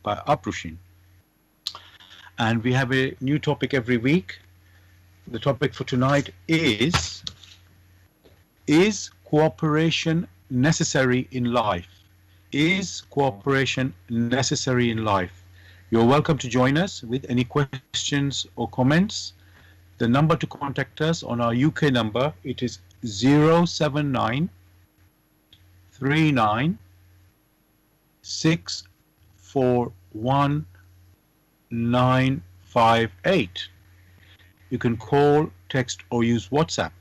by Aprushin. And we have a new topic every week. The topic for tonight is cooperation necessary in life? Is cooperation necessary in life? You're welcome to join us with any questions or comments. The number to contact us on our UK number, it is 079 39 641 958. You can call, text or use WhatsApp.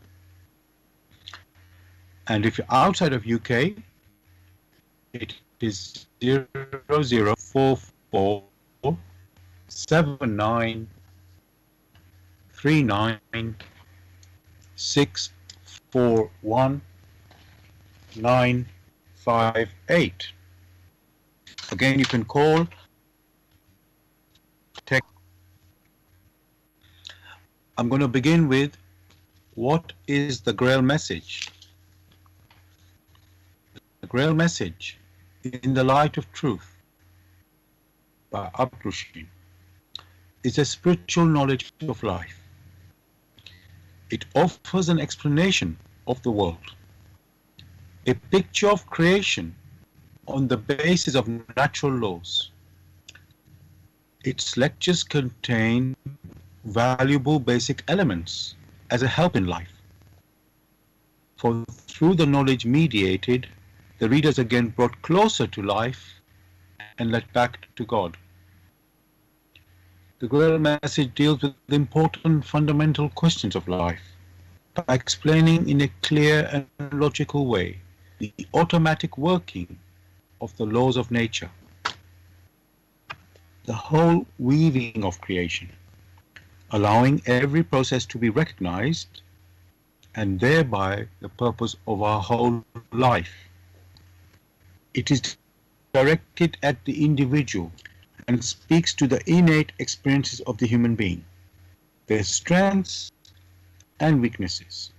And if you're outside of UK, it is 0044 79 39 641 958. Again, you can call, text. I'm going to begin with, what is the Grail Message? The Grail Message, in the Light of Truth, by Aprushin, is a spiritual knowledge of life. It offers an explanation of the world, a picture of creation on the basis of natural laws. Its lectures contain valuable basic elements as a help in life. For through the knowledge mediated, the readers again brought closer to life and led back to God. The Grail Message deals with the important fundamental questions of life by explaining in a clear and logical way the automatic working of the laws of nature, the whole weaving of creation, allowing every process to be recognized, and thereby the purpose of our whole life. It is directed at the individual and speaks to the innate experiences of the human being, their strengths and weaknesses.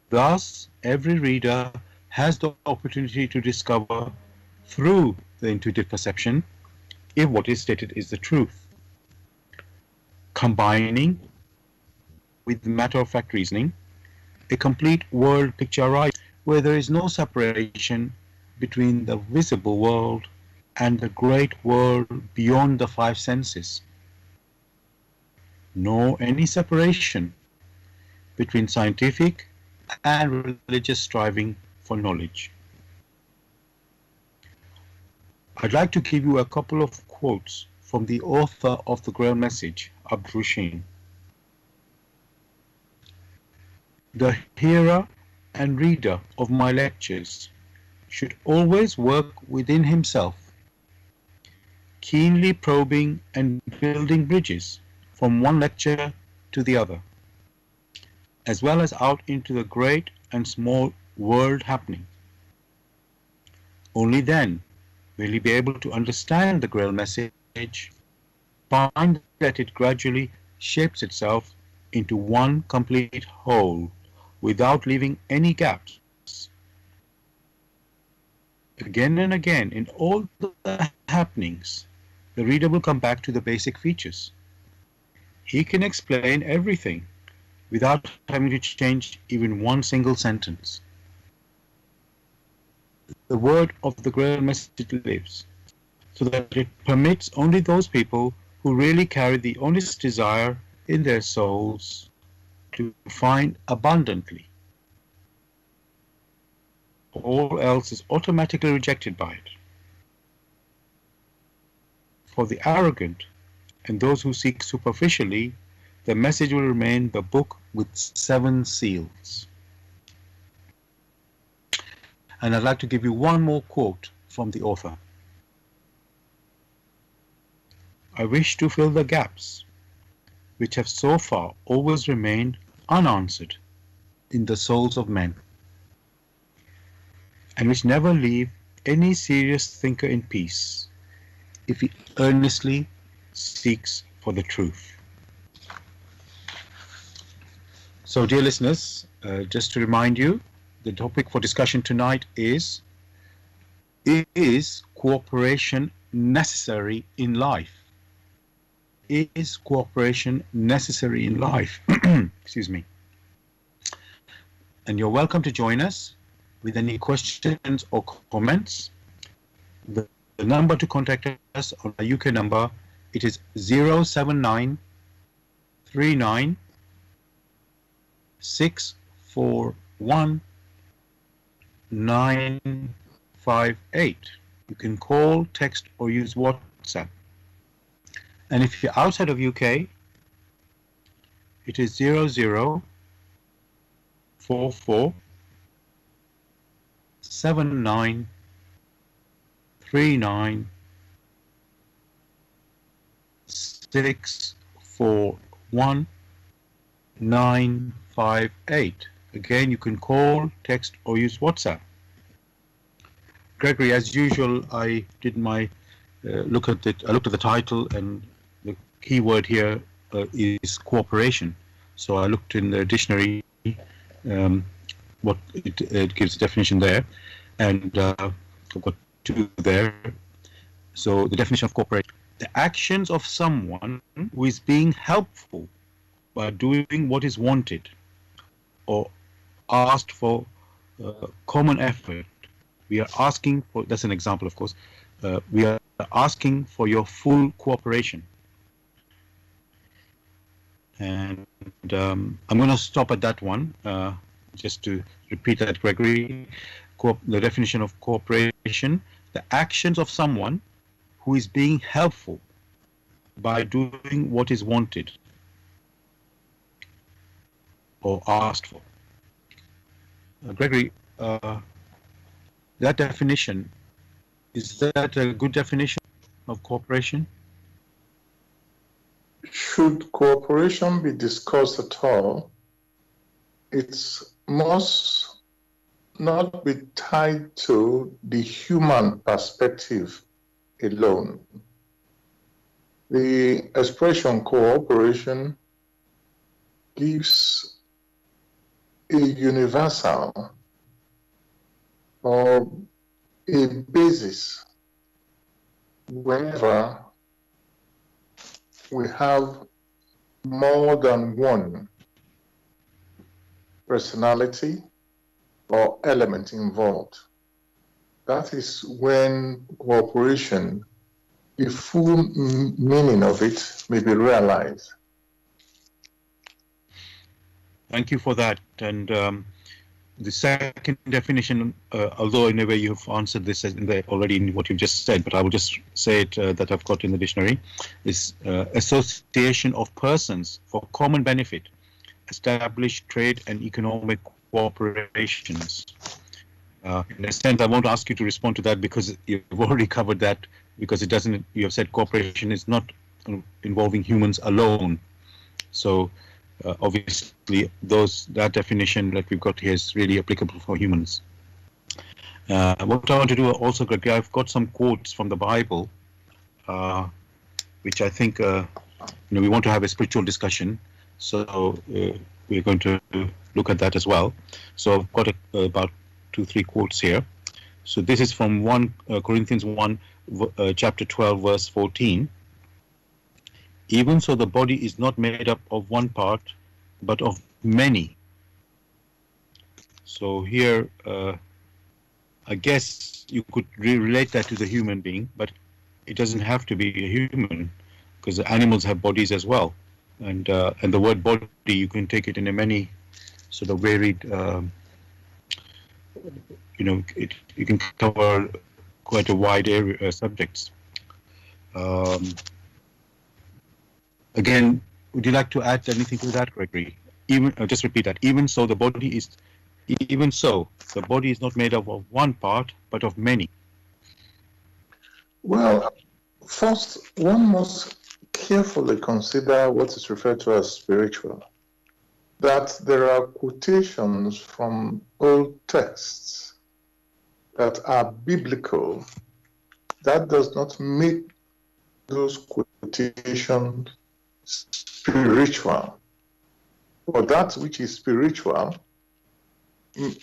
Thus, every reader has the opportunity to discover through the intuitive perception if what is stated is the truth, combining with matter-of-fact reasoning, a complete world picture arises where there is no separation between the visible world and the great world beyond the five senses, nor any separation between scientific and religious striving for knowledge. I'd like to give you a couple of quotes from the author of the Grail Message, Aprushin. The hearer and reader of my lectures should always work within himself, keenly probing and building bridges from one lecture to the other, as well as out into the great and small world happening. Only then will he be able to understand the Grail Message, find that it gradually shapes itself into one complete whole without leaving any gaps. Again and again, in all the happenings, the reader will come back to the basic features. He can explain everything without having to change even one single sentence. The word of the Grail Message lives, so that it permits only those people who really carry the honest desire in their souls to find abundantly. All else is automatically rejected by it. For the arrogant and those who seek superficially, the message will remain the book with 7 seals. And I'd like to give you one more quote from the author. I wish to fill the gaps which have so far always remained unanswered in the souls of men, and which never leave any serious thinker in peace if he earnestly seeks for the truth. So, dear listeners, just to remind you, the topic for discussion tonight is Is cooperation necessary in life? Is cooperation necessary in life? Excuse me. And you're welcome to join us with any questions or comments. The number to contact us on our UK number, it is 079 39 641 958. You can call, text, or use WhatsApp. And if you're outside of UK, it is 0044 79 39 641 958. Again, you can call, text, or use WhatsApp. Gregory, as usual, I did my look at it. I looked at the title, and the key word here is cooperation. So I looked in the dictionary, what it gives a definition there, and I've got two there. So the definition of cooperation: the actions of someone who is being helpful by doing what is wanted or asked for, common effort. We are asking for, that's an example, of course, we are asking for your full cooperation. And I'm going to stop at that one, just to repeat that, Gregory. The definition of cooperation: the actions of someone who is being helpful by doing what is wanted or asked for. Gregory, that definition, is that a good definition of cooperation? Should cooperation be discussed at all, it must not be tied to the human perspective alone. The expression cooperation gives a universal or a basis whenever we have more than one personality or element involved. That is when cooperation, the full meaning of it, may be realized. Thank you for that. And the second definition, although in a way you've answered this already in what you've just said, but I will just say it that I've got in the dictionary, is association of persons for common benefit, established trade and economic cooperations. In a sense, I won't ask you to respond to that because you've already covered that, because it doesn't, you have said cooperation is not involving humans alone. So obviously that definition that we've got here is really applicable for humans. What I want to do also, Gregory, I've got some quotes from the Bible, which I think we want to have a spiritual discussion, so we're going to look at that as well. So I've got about 2-3 quotes here. So this is from 1 Corinthians 1, chapter 12, verse 14. Even so, the body is not made up of one part, but of many. So here, I guess you could relate that to the human being, but it doesn't have to be a human, because the animals have bodies as well. And the word body, you can take it in a many sort of varied, you can cover quite a wide area subjects. Again, would you like to add anything to that, Gregory? Just repeat that. Even so, the body is not made up of one part, but of many. Well, first, one must carefully consider what is referred to as spiritual. That there are quotations from old texts that are biblical. That does not make those quotations spiritual. For that which is spiritual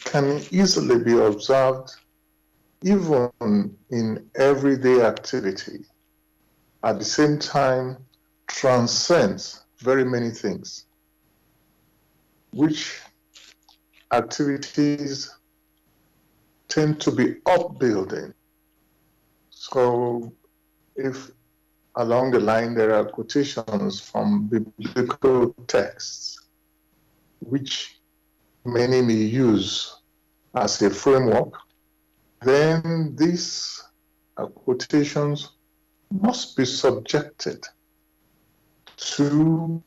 can easily be observed even in everyday activity, at the same time transcends very many things, which activities tend to be upbuilding. So if along the line there are quotations from biblical texts, which many may use as a framework, then these quotations must be subjected to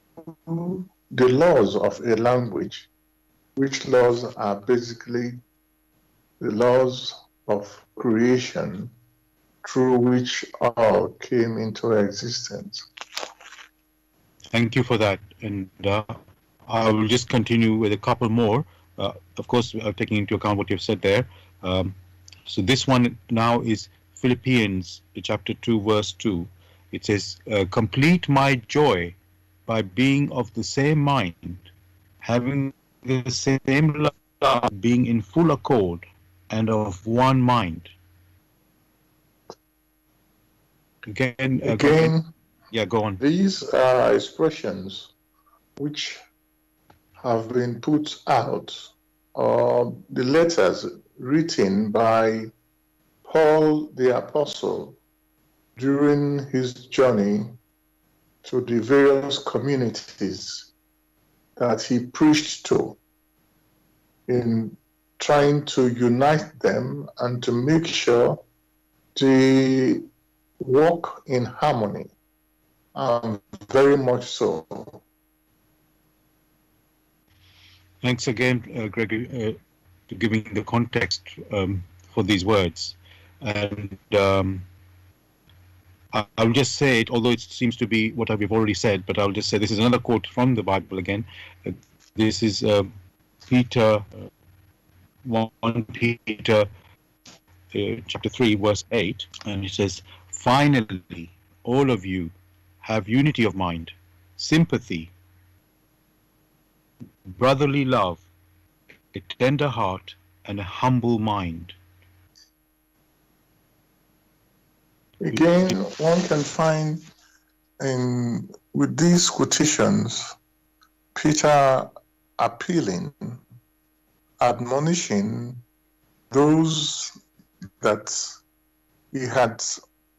the laws of a language, which laws are basically the laws of creation through which all came into existence. Thank you for that. And I will just continue with a couple more. Of course, taking into account what you've said there. So this one now is Philippians chapter 2, verse 2. It says, complete my joy by being of the same mind, having the same love, being in full accord, and of one mind. Again, yeah, go on. These are expressions which have been put out, or the letters written by Paul the Apostle during his journey to the various communities that he preached to, in trying to unite them and to make sure they walk in harmony, very much so. Thanks again, Gregory, for giving the context for these words. And I'll just say it, although it seems to be what we've already said, but I'll just say this is another quote from the Bible again. This is Peter, 1 Peter chapter 3, verse 8, and it says, finally, all of you have unity of mind, sympathy, brotherly love, a tender heart, and a humble mind. Again, one can find with these quotations, Peter appealing, admonishing those that he had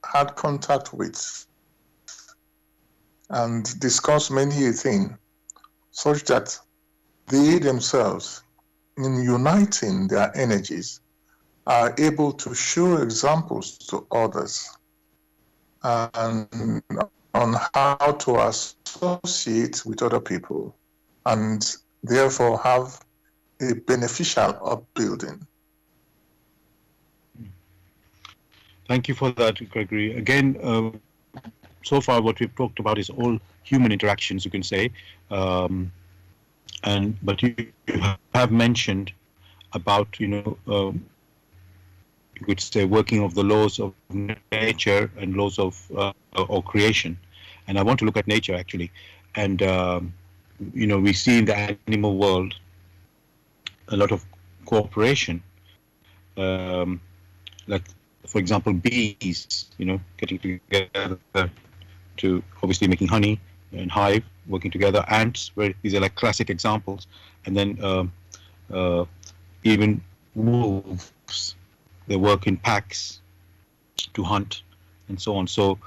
had contact with and discussed many a thing, such that they themselves, in uniting their energies, are able to show examples to others and on how to associate with other people and therefore have a beneficial upbuilding. Thank you for that, Gregory. Again, so far what we've talked about is all human interactions, you can say, but you have mentioned about, you could say, working of the laws of nature and laws of or creation. And I want to look at nature actually, and we see in the animal world a lot of cooperation, like, for example, bees, getting together to obviously making honey, and hive working together. Ants, where these are like classic examples, and then even wolves, they work in packs to hunt, and so on. So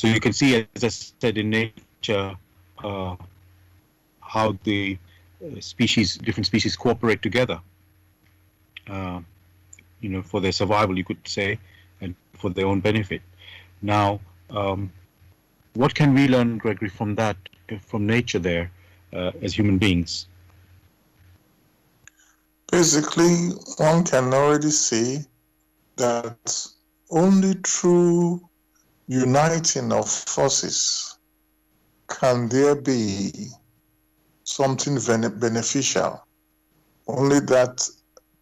you can see, as I said, in nature, how the different species cooperate together, for their survival, you could say, and for their own benefit. Now, what can we learn, Gregory, from that, from nature there, as human beings? Basically, one can already see that only through uniting of forces can there be something beneficial. Only that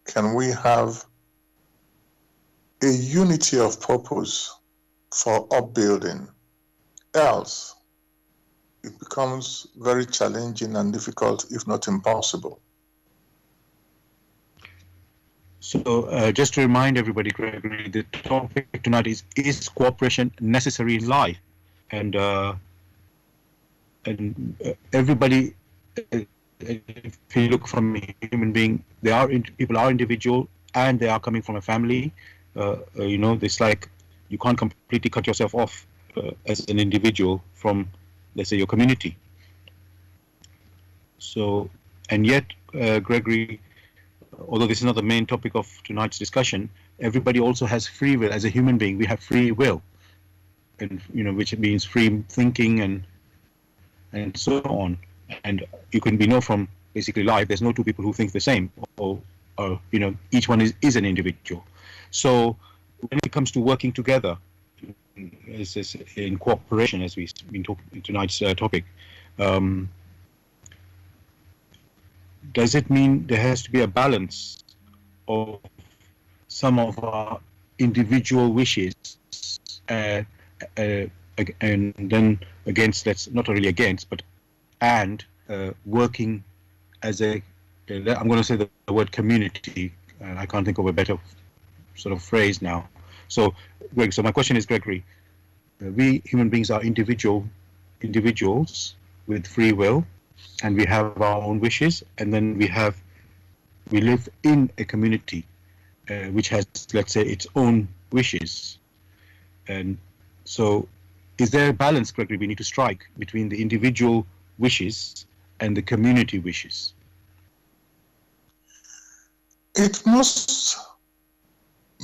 can we have a unity of purpose for upbuilding. Else, it becomes very challenging and difficult, if not impossible. So just to remind everybody, Gregory, the topic tonight is cooperation necessary in life? And everybody, if you look from a human being, people are individual and they are coming from a family. It's like you can't completely cut yourself off as an individual from, let's say, your community. So, and yet, Gregory, although this is not the main topic of tonight's discussion, everybody also has free will. As a human being, we have free will, and which means free thinking and so on. And we know from basically life, there's no two people who think the same, or each one is an individual. So when it comes to working together, in cooperation, as we've been talking in tonight's topic, does it mean there has to be a balance of some of our individual wishes and then against, not really against, but working as I'm going to say the word community, and I can't think of a better sort of phrase now. So, Greg, so my question is, Gregory, we human beings are individuals with free will, and we have our own wishes, and then we live in a community which has, let's say, its own wishes. And so is there a balance, Gregory, we need to strike between the individual wishes and the community wishes? It must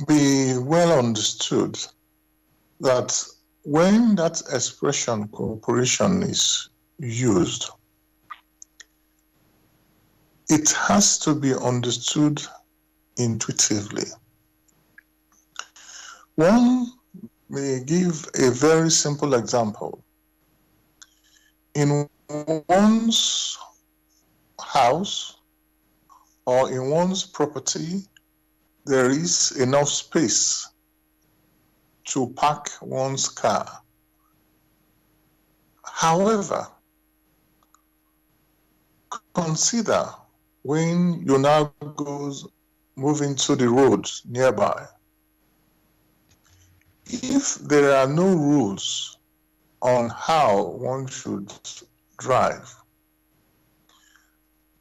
be well understood that when that expression cooperation is used, it has to be understood intuitively. One may give a very simple example. In one's house or in one's property, there is enough space to park one's car. However, consider when you now move into the road nearby. If there are no rules on how one should drive,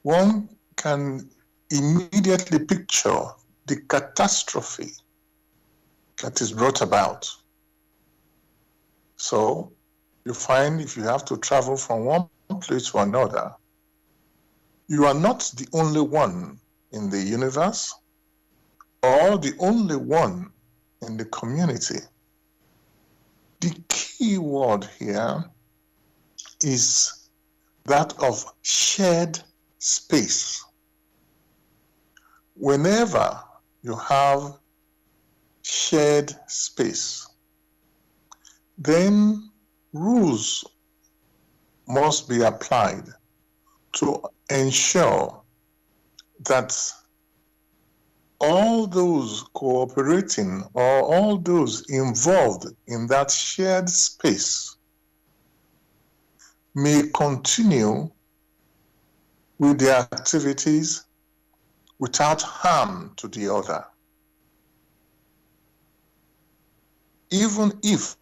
one can immediately picture the catastrophe that is brought about. So you find if you have to travel from one place to another, you are not the only one in the universe or the only one in the community. The key word here is that of shared space. Whenever you have shared space, then rules must be applied to ensure that all those cooperating or all those involved in that shared space may continue with their activities without harm to the other. Even if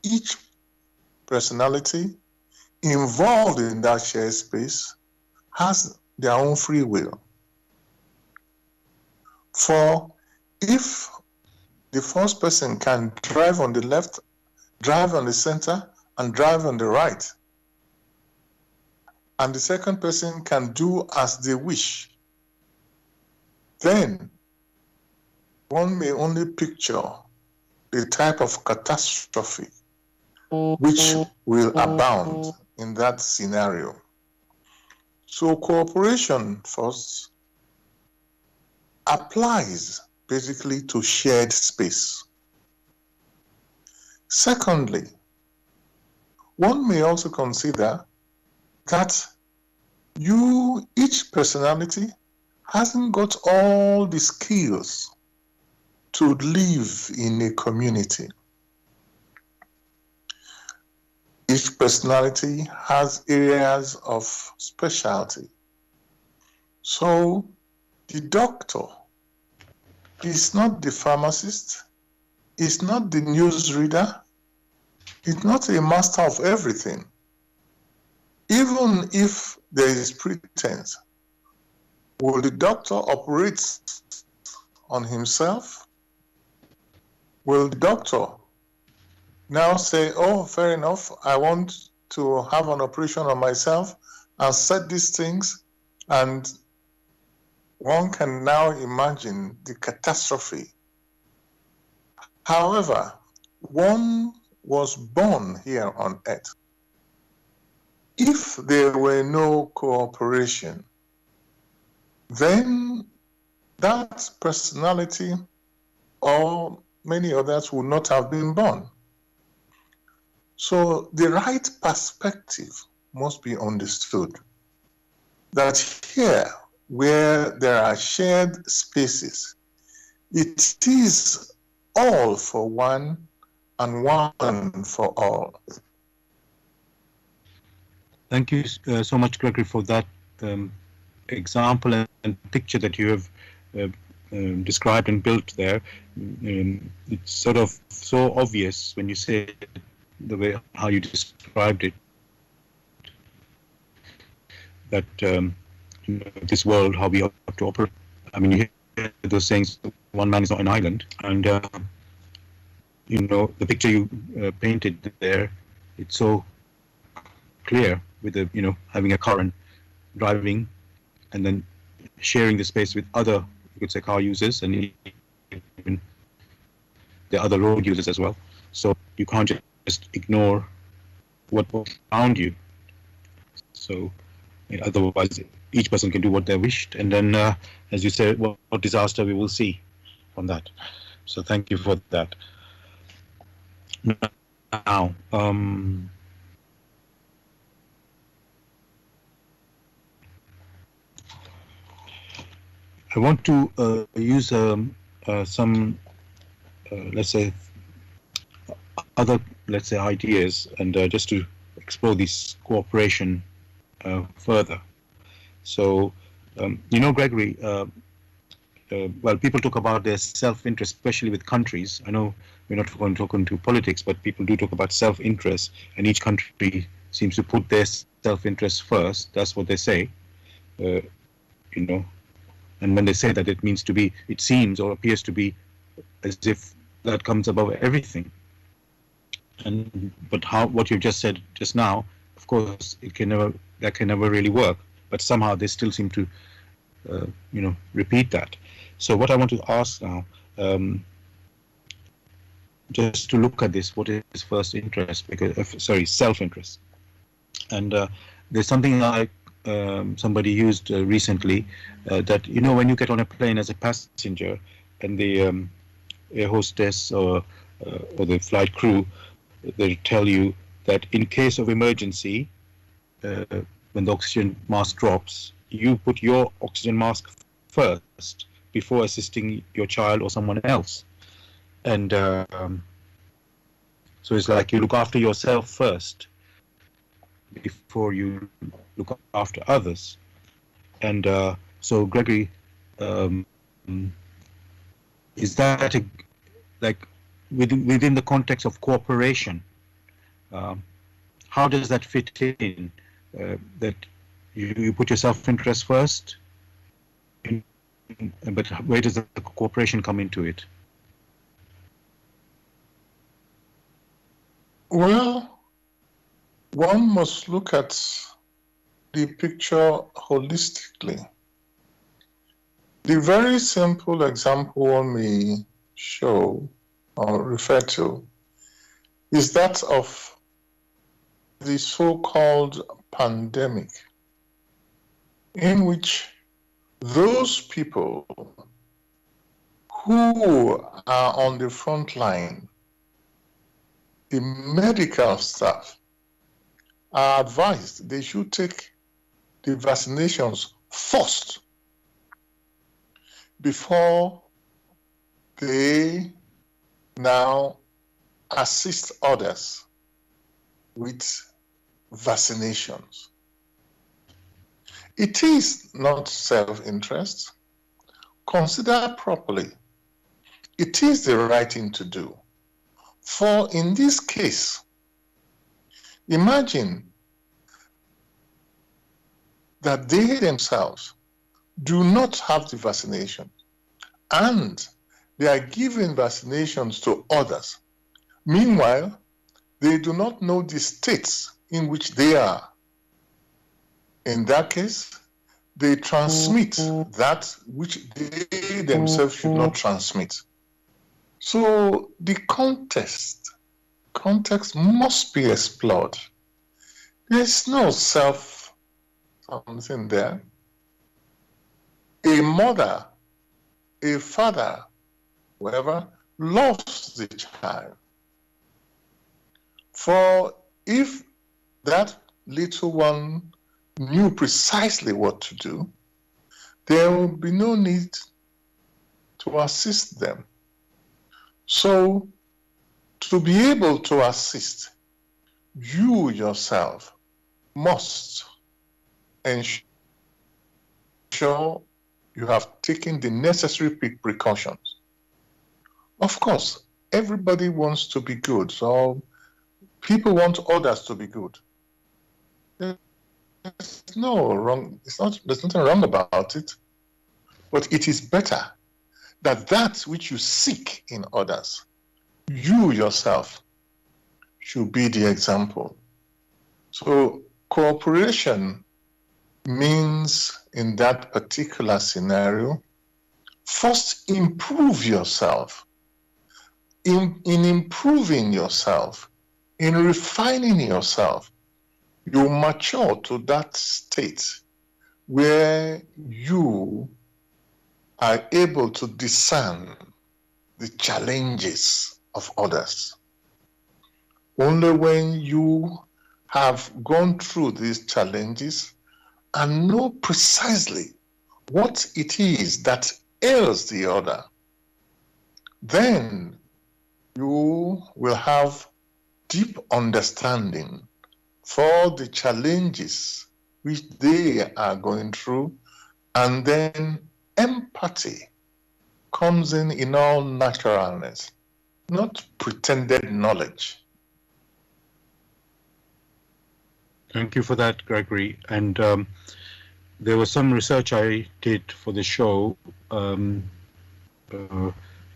each personality involved in that shared space has their own free will. For if the first person can drive on the left, drive on the center, and drive on the right, and the second person can do as they wish, then one may only picture the type of catastrophe which will abound in that scenario. So cooperation first applies basically to shared space. Secondly, one may also consider that each personality hasn't got all the skills to live in a community. Each personality has areas of specialty. So the doctor is not the pharmacist, is not the newsreader, is not a master of everything. Even if there is pretense, will the doctor operate on himself? Will the doctor now say, oh, fair enough, I want to have an operation on myself and set these things? And one can now imagine the catastrophe. However, one was born here on earth. If there were no cooperation, then that personality or many others would not have been born. So the right perspective must be understood, that here where there are shared spaces, it is all for one and one for all. Thank you so much, Gregory, for that example and picture that you have described and built there. It's sort of so obvious when you say it, the way how you described it, that this world, how we have to operate. I mean, you hear those sayings, one man is not an island, and the picture you painted there, it's so clear with the having a car and driving, and then sharing the space with other, you could say, car users, and even the other road users as well. So you can't just ignore what's around you. So otherwise, each person can do what they wished, and then, as you said, what disaster we will see on that. So thank you for that. Now, I want to use some, let's say, other, let's say, ideas, and just to explore this cooperation further. So, Gregory, well, people talk about their self-interest, especially with countries. I know we're not going to talk into politics, but people do talk about self-interest, and each country seems to put their self-interest first. That's what they say, And when they say that, it means to be, it seems or appears to be as if that comes above everything. But what you've just said just now, of course, that can never really work. But somehow they still seem to, repeat that. So what I want to ask now, just to look at this, what is first interest? Self-interest. And there's something like somebody used recently that when you get on a plane as a passenger, and the air hostess or the flight crew, they tell you that in case of emergency, when the oxygen mask drops, you put your oxygen mask first before assisting your child or someone else. And so it's like you look after yourself first before you look after others. And so, Gregory, is that within the context of cooperation? How does that fit in? That you put your self-interest first, but where does the cooperation come into it? Well, one must look at the picture holistically. The very simple example one may show or refer to is that of the so-called pandemic, in which those people who are on the front line, the medical staff, are advised they should take the vaccinations first before they now assist others with vaccinations. It is not self-interest. Consider properly it is the right thing to do. For in this case, imagine that they themselves do not have the vaccination and they are giving vaccinations to others. Meanwhile, they do not know the states in which they are. In that case, they transmit that which they themselves should not transmit. So the context must be explored. There's no something there. A mother, a father, whatever, lost the child. For if that little one knew precisely what to do, there will be no need to assist them. So, to be able to assist, you yourself must ensure you have taken the necessary precautions. Of course, everybody wants to be good, so people want others to be good. There's no wrong, there's nothing wrong about it, but it is better that which you seek in others, you yourself should be the example. So cooperation means, in that particular scenario, first improve yourself. In improving yourself, in refining yourself, you mature to that state where you are able to discern the challenges of others. Only when you have gone through these challenges and know precisely what it is that ails the other, then you will have deep understanding for the challenges which they are going through, and then empathy comes in all naturalness, not pretended knowledge. Thank you for that, Gregory. And there was some research I did for the show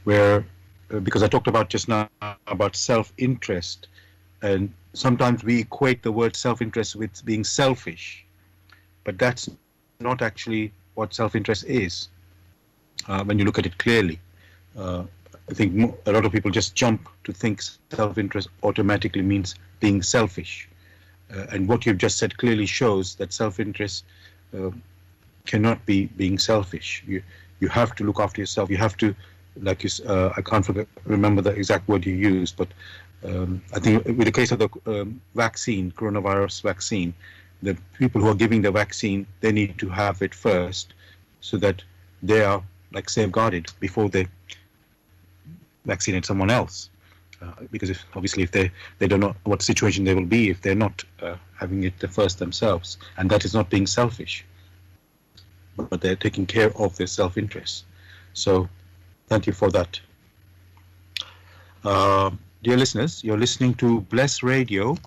where, because I talked about just now about self-interest, and sometimes we equate the word self-interest with being selfish, but that's not actually what self-interest is. When you look at it clearly, I think a lot of people just jump to think self-interest automatically means being selfish. And what you've just said clearly shows that self-interest cannot be being selfish. You have to look after yourself. You have to, like you, I can't remember the exact word you used, but I think with the case of the vaccine, coronavirus vaccine, the people who are giving the vaccine, they need to have it first so that they are like safeguarded before they vaccinate someone else. Because if they don't know what situation they will be if they're not having it the first themselves, and that is not being selfish, but they're taking care of their self-interest. So thank you for that. Dear listeners, you're listening to Bless Radio.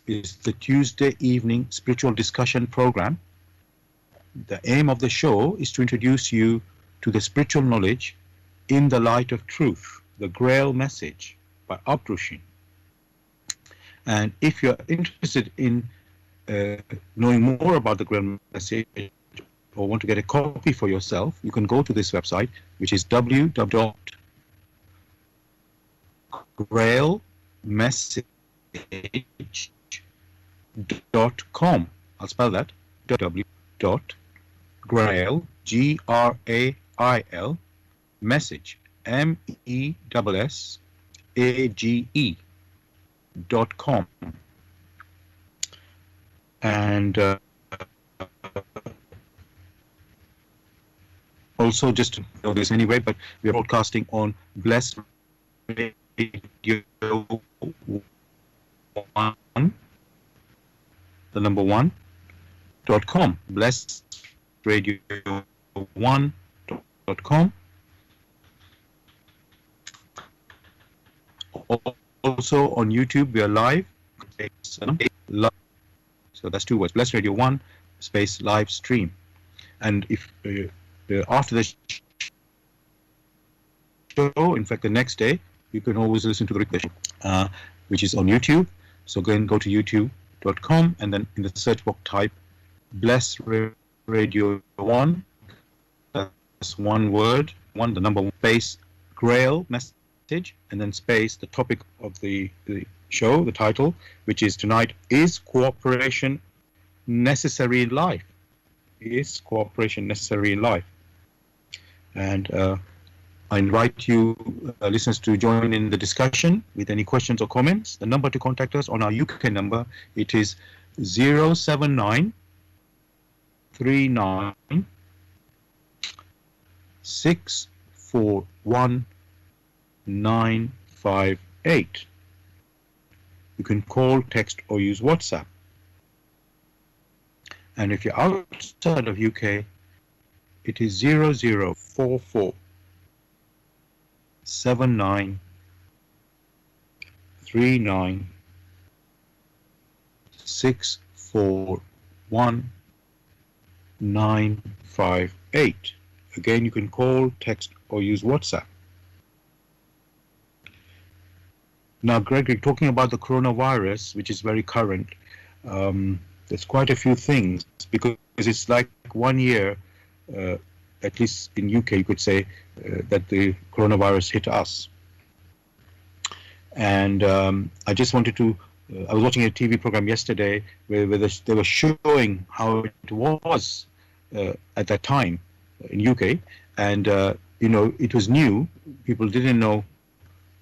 It's the Tuesday evening spiritual discussion program. The aim of the show is to introduce you to the spiritual knowledge in the light of truth, the Grail Message by Abdushin. And if you're interested in knowing more about the Grail Message or want to get a copy for yourself, you can go to this website, which is www.grailmessage.com. I'll spell that, www.grail, Grail, message, MESSAGE.com. And also, just to know this anyway, but we are broadcasting on Bless Radio 1, the number 1.com, blessradio1.com. Also on YouTube, we are live. So that's two words: Bless Radio 1 space live stream. And if after the show, in fact, the next day, you can always listen to the replay, which is on YouTube. So go to youtube.com and then in the search box type Bless Radio 1. That's one word, the number one, space Grail Message, and then space the topic of the show, the title, which is tonight, is cooperation necessary in life? Is cooperation necessary in life? And I invite you, listeners, to join in the discussion with any questions or comments. The number to contact us on our UK number, it is 079 39 641 958. You can call, text, or use WhatsApp. And if you're outside of UK, it is 0044 79 39 641 958. Again, you can call, text, or use WhatsApp. Now, Gregory, talking about the coronavirus, which is very current, there's quite a few things, because it's like 1 year, at least in UK, you could say, that the coronavirus hit us. And I just wanted to, I was watching a TV program yesterday where they were showing how it was at that time in UK. And, it was new. People didn't know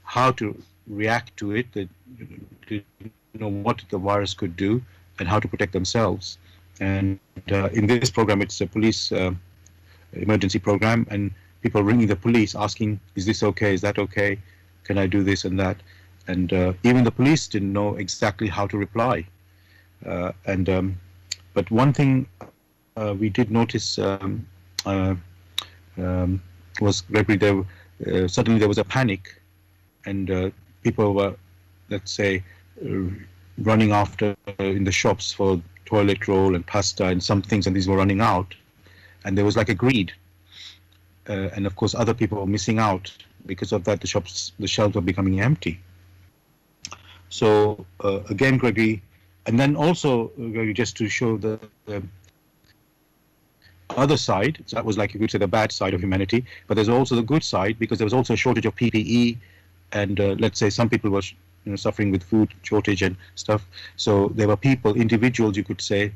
how to react to it. They didn't know what the virus could do and how to protect themselves. And in this program, it's a police emergency program, and people ringing the police asking, is this okay? Is that okay? Can I do this and that? And even the police didn't know exactly how to reply. But one thing we did notice was, Gregory, suddenly there was a panic, and people were, let's say, running after in the shops for toilet roll and pasta and some things, and these were running out. And there was like a greed. And of course, other people were missing out. Because of that, the shelves were becoming empty. So again, Gregory, and then also, Gregory, just to show the other side, so that was like you could say the bad side of humanity, but there's also the good side, because there was also a shortage of PPE, and let's say some people were suffering with food shortage and stuff. So there were people, individuals, you could say,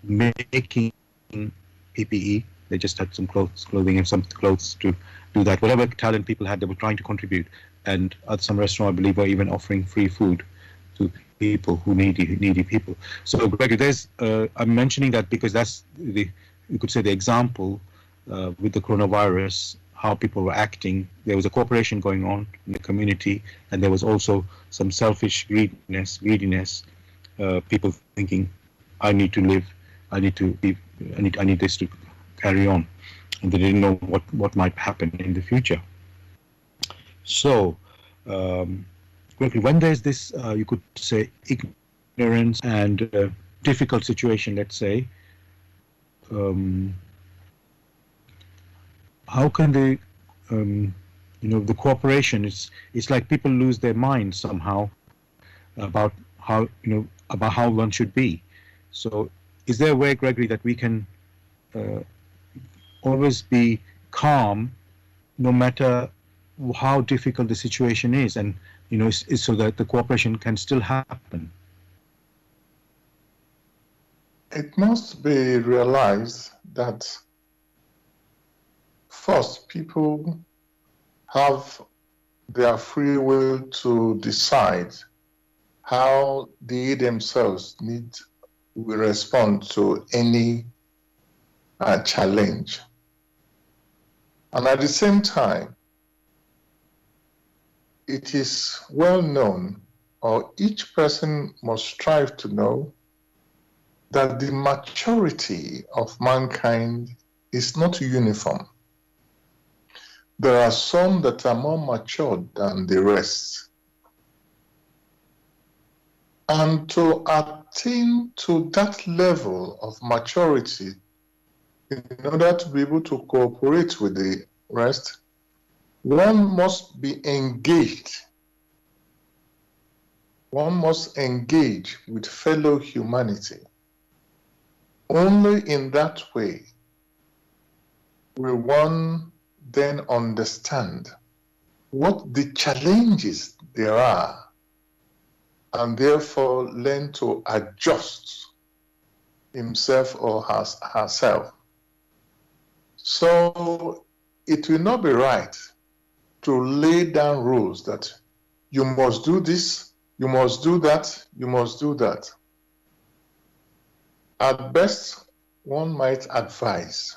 making PPE. They just had some clothing and some clothes to do that. Whatever talent people had, they were trying to contribute. And at some restaurant, I believe, were even offering free food to people who needy people. So, Gregory, I'm mentioning that because that's you could say the example with the coronavirus, how people were acting. There was a cooperation going on in the community, and there was also some selfish greediness. People thinking, I need to live, I need this to carry on, and they didn't know what might happen in the future. So, when there's this, you could say, ignorance and difficult situation, let's say, how can they, the cooperation? It's like people lose their minds somehow about how one should be. So, is there a way, Gregory, that we can always be calm, no matter how difficult the situation is, and so that the cooperation can still happen? It must be realized that first, people have their free will to decide how they themselves will respond to any challenge. And at the same time, it is well known, or each person must strive to know, that the maturity of mankind is not uniform. there are some that are more matured than the rest. And to attain to that level of maturity, in order to be able to cooperate with the rest, one must be engaged. One must engage with fellow humanity. Only in that way will one then understand what the challenges there are, and therefore learn to adjust himself or herself. So it will not be right to lay down rules that you must do this, you must do that, you must do that. At best, one might advise,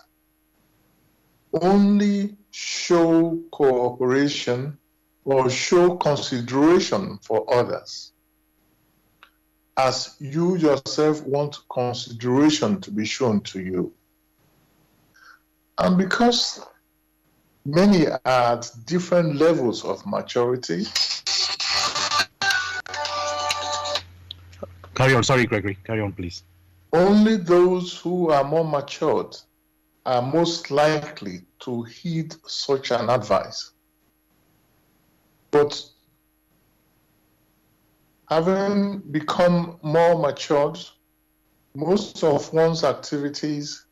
only show cooperation or show consideration for others, as you yourself want consideration to be shown to you. And because many are at different levels of maturity. Carry on. Sorry, Gregory. Carry on, please. Only those who are more matured are most likely to heed such an advice. But having become more matured, most of one's activities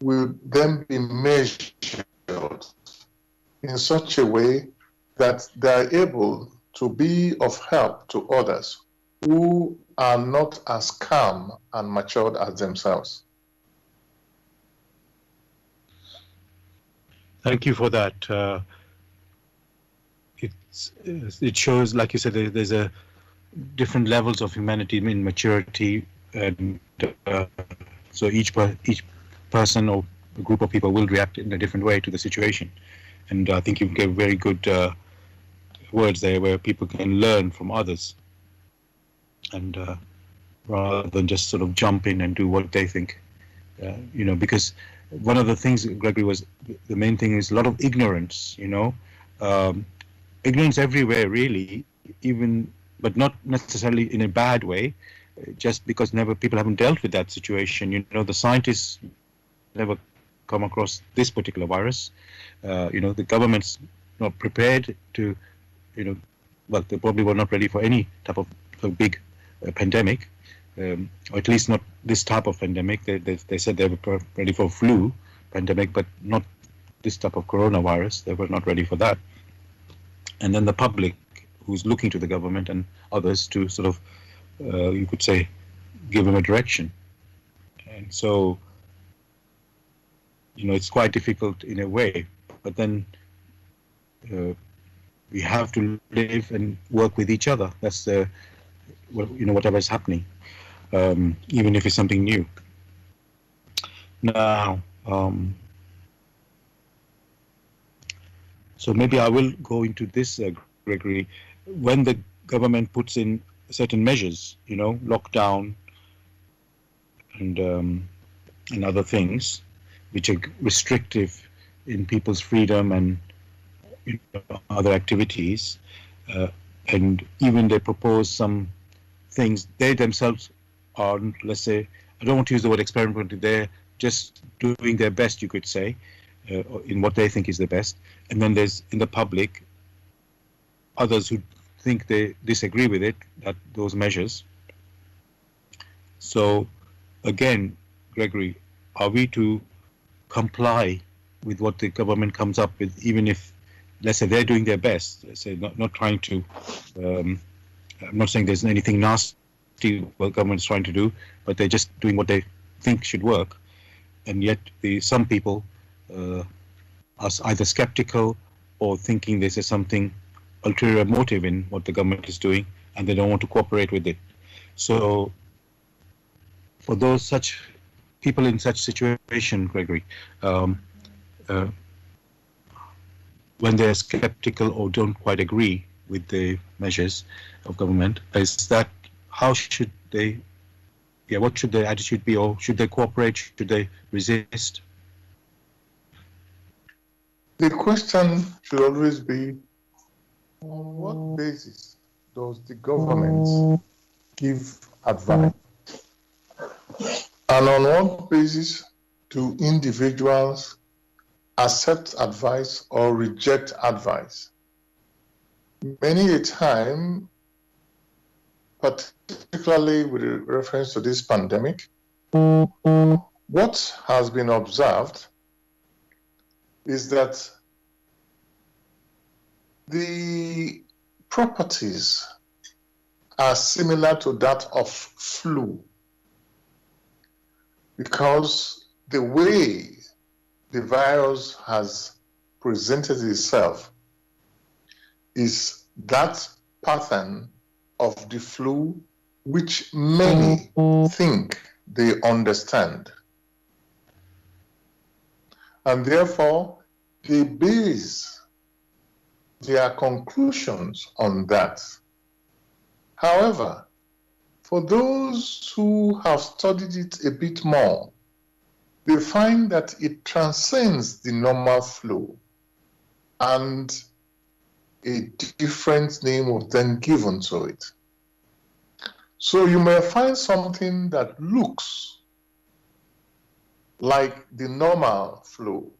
will then be measured in such a way that they are able to be of help to others who are not as calm and matured as themselves. Thank you for that. It shows, like you said, there's a different levels of humanity in maturity, and so each person or a group of people will react in a different way to the situation. And I think you gave very good words there, where people can learn from others, and rather than just sort of jump in and do what they think, because one of the things, Gregory, was the main thing is a lot of ignorance. Ignorance everywhere, really, but not necessarily in a bad way, just because people haven't dealt with that situation. The scientists never come across this particular virus. The government's not prepared to, well, they probably were not ready for any type of big pandemic, or at least not this type of pandemic. They said they were ready for flu pandemic, but not this type of coronavirus. They were not ready for that. And then the public, who's looking to the government and others to sort of, you could say, give them a direction. And so, it's quite difficult in a way, but then we have to live and work with each other. That's whatever is happening, even if it's something new. Now, so maybe I will go into this, Gregory. When the government puts in certain measures, lockdown and other things, which are restrictive in people's freedom and other activities, and even they propose some things, they themselves are, let's say, I don't want to use the word experimental, they're just doing their best, you could say, in what they think is the best. And then there's, in the public, others who think they disagree with those measures. So, again, Gregory, are we to comply with what the government comes up with, even if, let's say, they're doing their best? Let's say, not trying to, I'm not saying there's anything nasty what government's trying to do, but they're just doing what they think should work. And yet, some people are either skeptical or thinking there's something ulterior motive in what the government is doing, and they don't want to cooperate with it. So, for those such people in such situation, Gregory, when they're skeptical or don't quite agree with the measures of government, is that how should they? What should their attitude be, or should they cooperate? Should they resist? The question should always be, on what basis does the government give advice? And on what basis do individuals accept advice or reject advice? Many a time, particularly with reference to this pandemic, what has been observed is that the properties are similar to that of flu, because the way the virus has presented itself is that pattern of the flu which many think they understand. And therefore, they base their conclusions on that. However, for those who have studied it a bit more, they find that it transcends the normal flu, and a different name was then given to it. So you may find something that looks like the normal flu,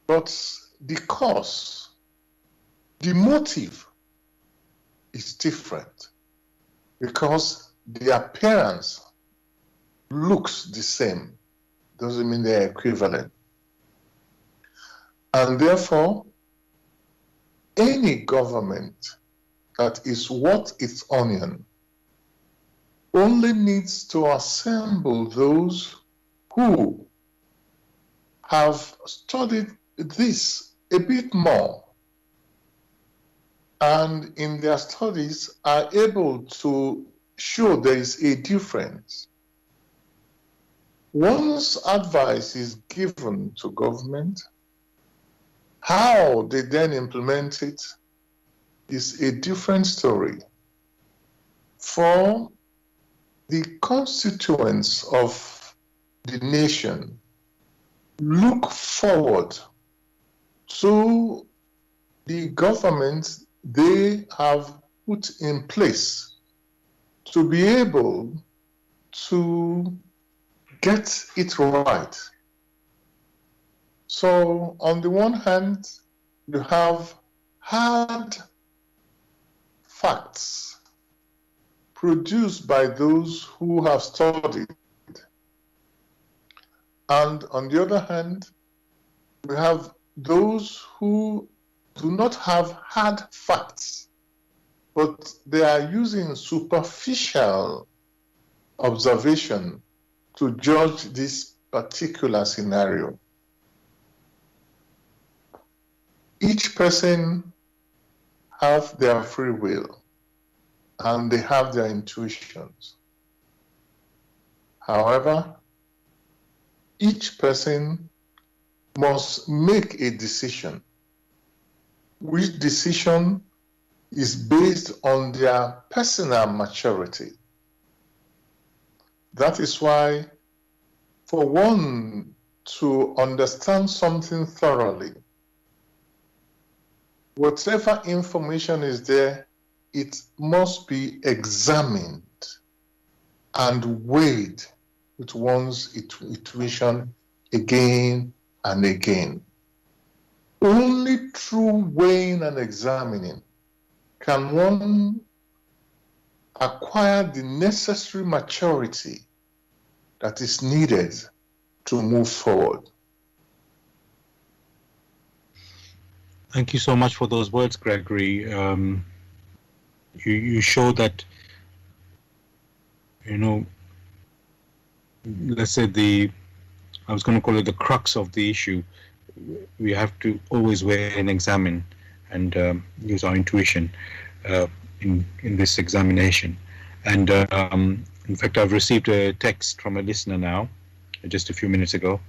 but the cause, the motive is different, because the appearance looks the same. Doesn't mean they're equivalent. And therefore, any government that is worth its onion only needs to assemble those who have studied this a bit more, and in their studies are able to show there is a difference. Once advice is given to government, how they then implement it is a different story. For the constituents of the nation look forward to the government they have put in place to be able to get it right. So on the one hand, you have hard facts produced by those who have studied. And on the other hand, we have those who do not have hard facts, but they are using superficial observation to judge this particular scenario. Each person has their free will and they have their intuitions. However, each person must make a decision, which decision is based on their personal maturity. That is why, for one to understand something thoroughly, whatever information is there, it must be examined and weighed with one's intuition again and again. Only through weighing and examining can one acquire the necessary maturity that is needed to move forward. Thank you so much for those words, Gregory. You show that, let's say I was going to call it the crux of the issue. We have to always weigh and examine and use our intuition in this examination. And in fact, I've received a text from a listener now, just a few minutes ago,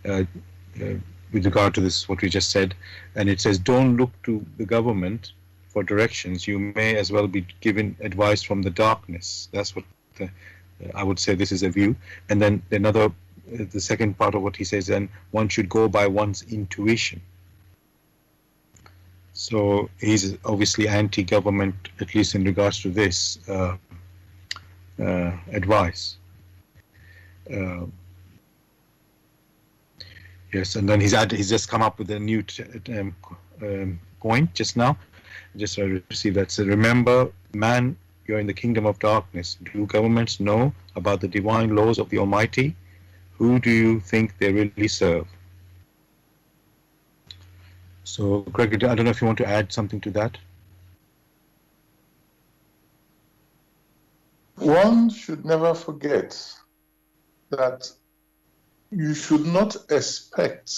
with regard to this, what we just said. And it says, don't look to the government for directions. You may as well be given advice from the darkness. That's what I would say. This is a view. And then the second part of what he says, then one should go by one's intuition. So he's obviously anti-government, at least in regards to this advice. Uh, yes, and then he's just come up with a new point just now. Just received that. So remember, man, you're in the kingdom of darkness. Do governments know about the divine laws of the Almighty? Who do you think they really serve? So, Greg, I don't know if you want to add something to that. One should never forget that you should not expect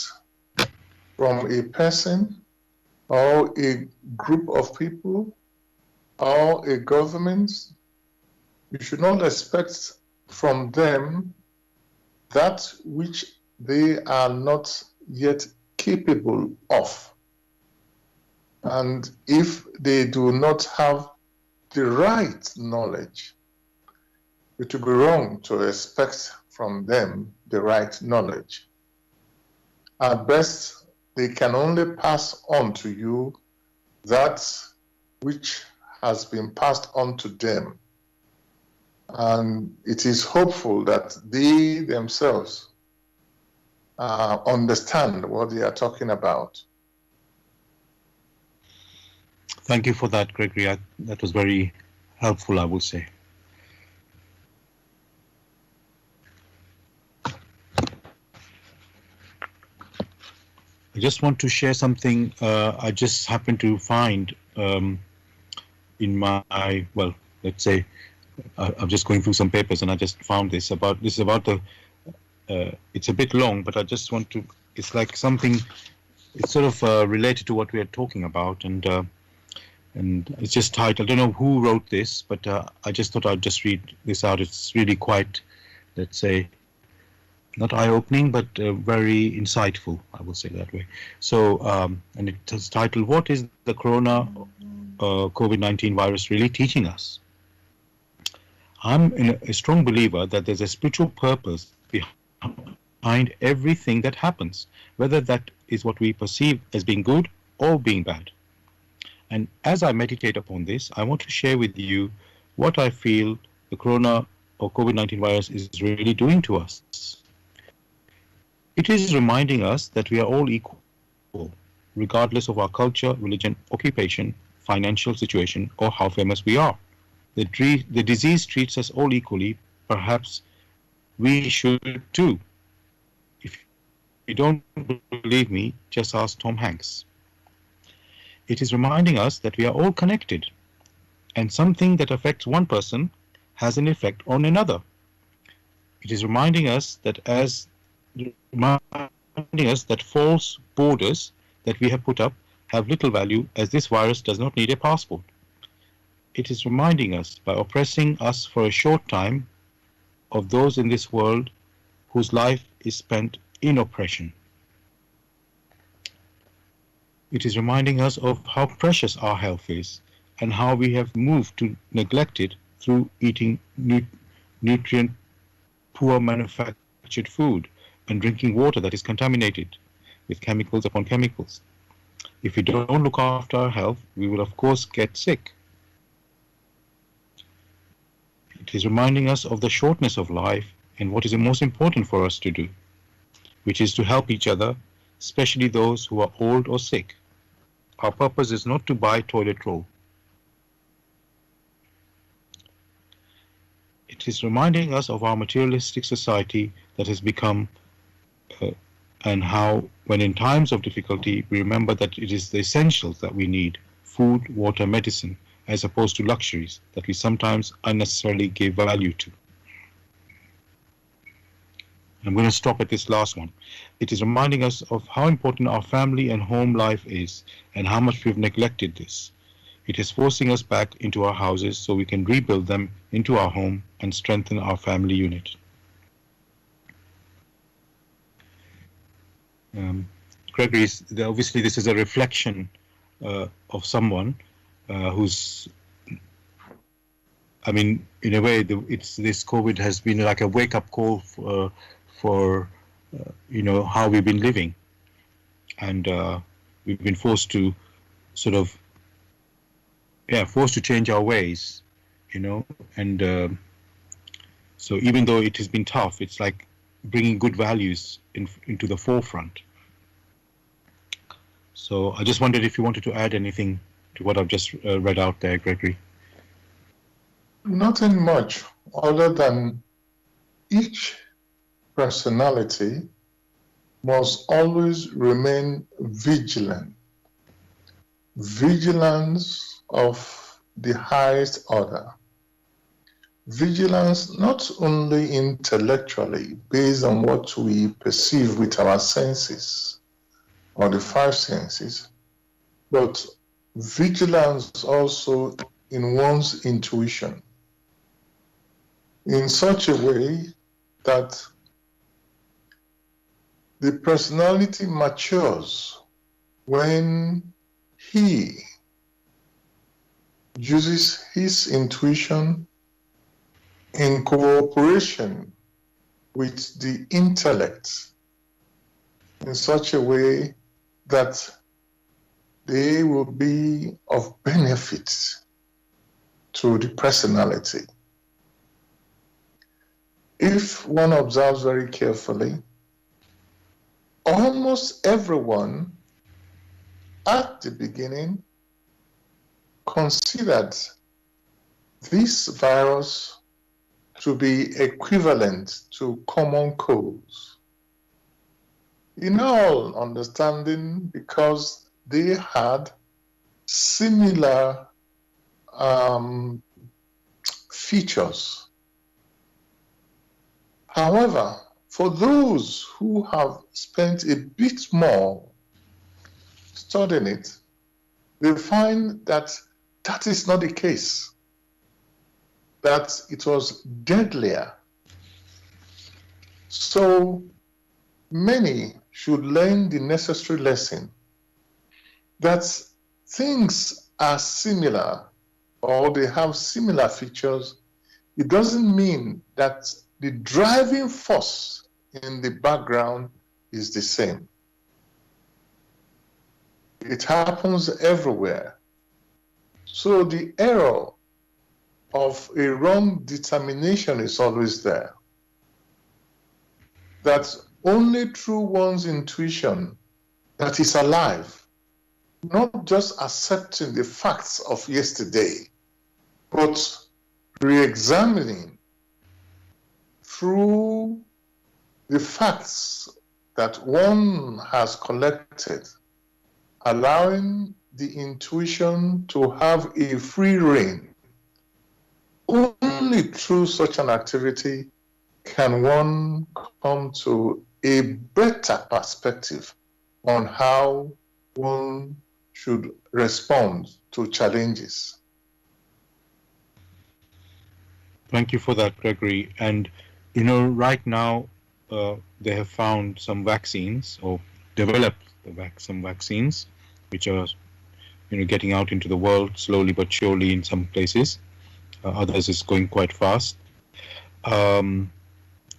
from a person or a group of people or a government, you should not expect from them that which they are not yet capable of. And if they do not have the right knowledge, it would be wrong to expect from them the right knowledge. At best, they can only pass on to you that which has been passed on to them. And it is hopeful that they themselves understand what they are talking about. Thank you for that, Gregory. That was very helpful, I would say. I just want to share something I just happened to find in my, well, let's say, I'm just going through some papers and I just found this about the, it's a bit long, but I just want to, it's like something, it's sort of related to what we are talking about, and it's just titled, I don't know who wrote this, but I just thought I'd just read this out. It's really quite, let's say, not eye-opening, but very insightful, I will say that way. So, and it's titled, What is the Corona COVID-19 virus really teaching us? I'm a strong believer that there's a spiritual purpose behind everything that happens, whether that is what we perceive as being good or being bad. And as I meditate upon this, I want to share with you what I feel the Corona or COVID-19 virus is really doing to us. It is reminding us that we are all equal, regardless of our culture, religion, occupation, financial situation, or how famous we are. The disease treats us all equally. Perhaps we should too. If you don't believe me, just ask Tom Hanks. It is reminding us that we are all connected, and something that affects one person has an effect on another. It is reminding us that false borders that we have put up have little value, as this virus does not need a passport. It is reminding us, by oppressing us for a short time, of those in this world whose life is spent in oppression. It is reminding us of how precious our health is and how we have moved to neglect it through eating nutrient-poor manufactured food and drinking water that is contaminated with chemicals upon chemicals. If we don't look after our health, we will of course get sick. It is reminding us of the shortness of life and what is the most important for us to do, which is to help each other, especially those who are old or sick. Our purpose is not to buy toilet roll. It is reminding us of our materialistic society that has become, and how, when in times of difficulty, we remember that it is the essentials that we need, food, water, medicine, as opposed to luxuries that we sometimes unnecessarily give value to. I'm going to stop at this last one. It is reminding us of how important our family and home life is and how much we've neglected this. It is forcing us back into our houses so we can rebuild them into our home and strengthen our family unit. Gregory, obviously this is a reflection of someone who's, I mean, in a way, this COVID has been like a wake-up call for how we've been living, and we've been forced to sort of forced to change our ways, you know, and so even though it has been tough, it's like bringing good values into the forefront. So I just wondered if you wanted to add anything to what I've just read out there, Gregory. Nothing much other than each personality must always remain vigilant. Vigilance of the highest order. Vigilance not only intellectually based on what we perceive with our senses or the five senses, but vigilance also in one's intuition in such a way that the personality matures when he uses his intuition in cooperation with the intellect in such a way that they will be of benefit to the personality. If one observes very carefully, almost everyone at the beginning considered this virus to be equivalent to common colds. In all understanding, because they had similar features. However, for those who have spent a bit more studying it, they find that that is not the case, that it was deadlier. So many should learn the necessary lesson that things are similar or they have similar features. It doesn't mean that the driving force in the background is the same. It happens everywhere. So the error of a wrong determination is always there. That only through one's intuition that is alive, not just accepting the facts of yesterday, but re-examining through the facts that one has collected, allowing the intuition to have a free rein. Only through such an activity can one come to a better perspective on how one should respond to challenges. Thank you for that, Gregory. And, right now they have found some vaccines or developed some vaccines which are, getting out into the world slowly but surely in some places. Others is going quite fast. And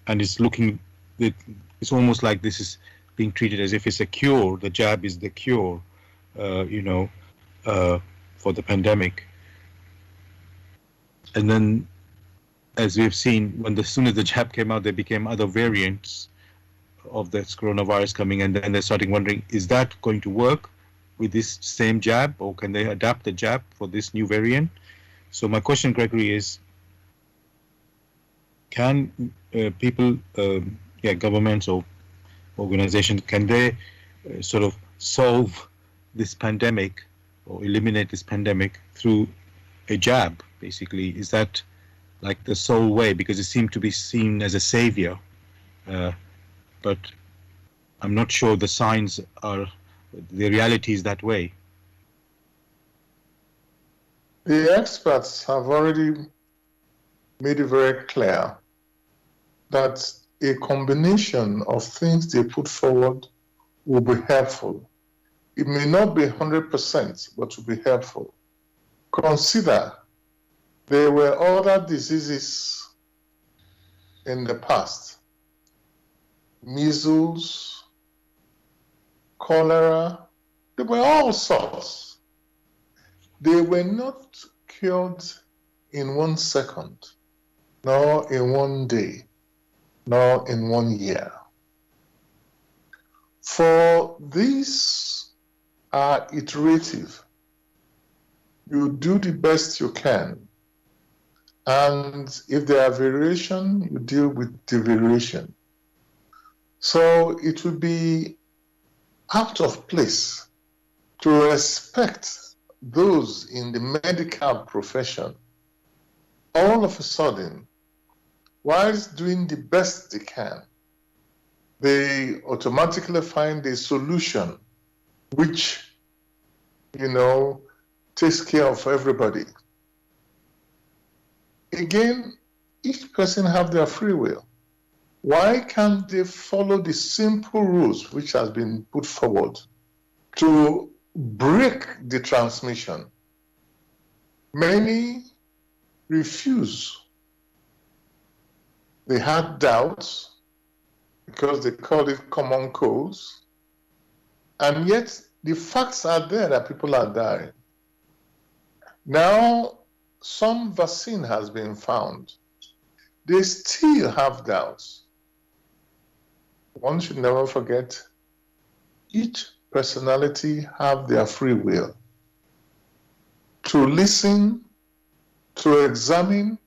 it's almost like this is being treated as if it's a cure. The jab is the cure, for the pandemic. And then, as we've seen, as soon as the jab came out, there became other variants of this coronavirus coming, and then they're starting wondering, is that going to work with this same jab, or can they adapt the jab for this new variant? So my question, Gregory, is, can people, governments or organizations, can they sort of solve this pandemic or eliminate this pandemic through a jab, basically? Is that like the sole way? Because it seemed to be seen as a savior, but I'm not sure the reality is that way. The experts have already made it very clear that a combination of things they put forward will be helpful. It may not be 100%, but will be helpful. Consider there were other diseases in the past: measles, cholera, there were all sorts. They were not cured in 1 second, nor in 1 day, nor in 1 year. For these are iterative. You do the best you can. And if there are variation, you deal with the variation. So it would be out of place to respect those in the medical profession all of a sudden, whilst doing the best they can, they automatically find a solution which, takes care of everybody. Again, each person have their free will. Why can't they follow the simple rules which has been put forward to break the transmission? Many refuse. They had doubts because they called it common codes, and yet the facts are there that people are dying. Now, some vaccine has been found. They still have doubts. One should never forget, each personality have their free will to listen, to examine,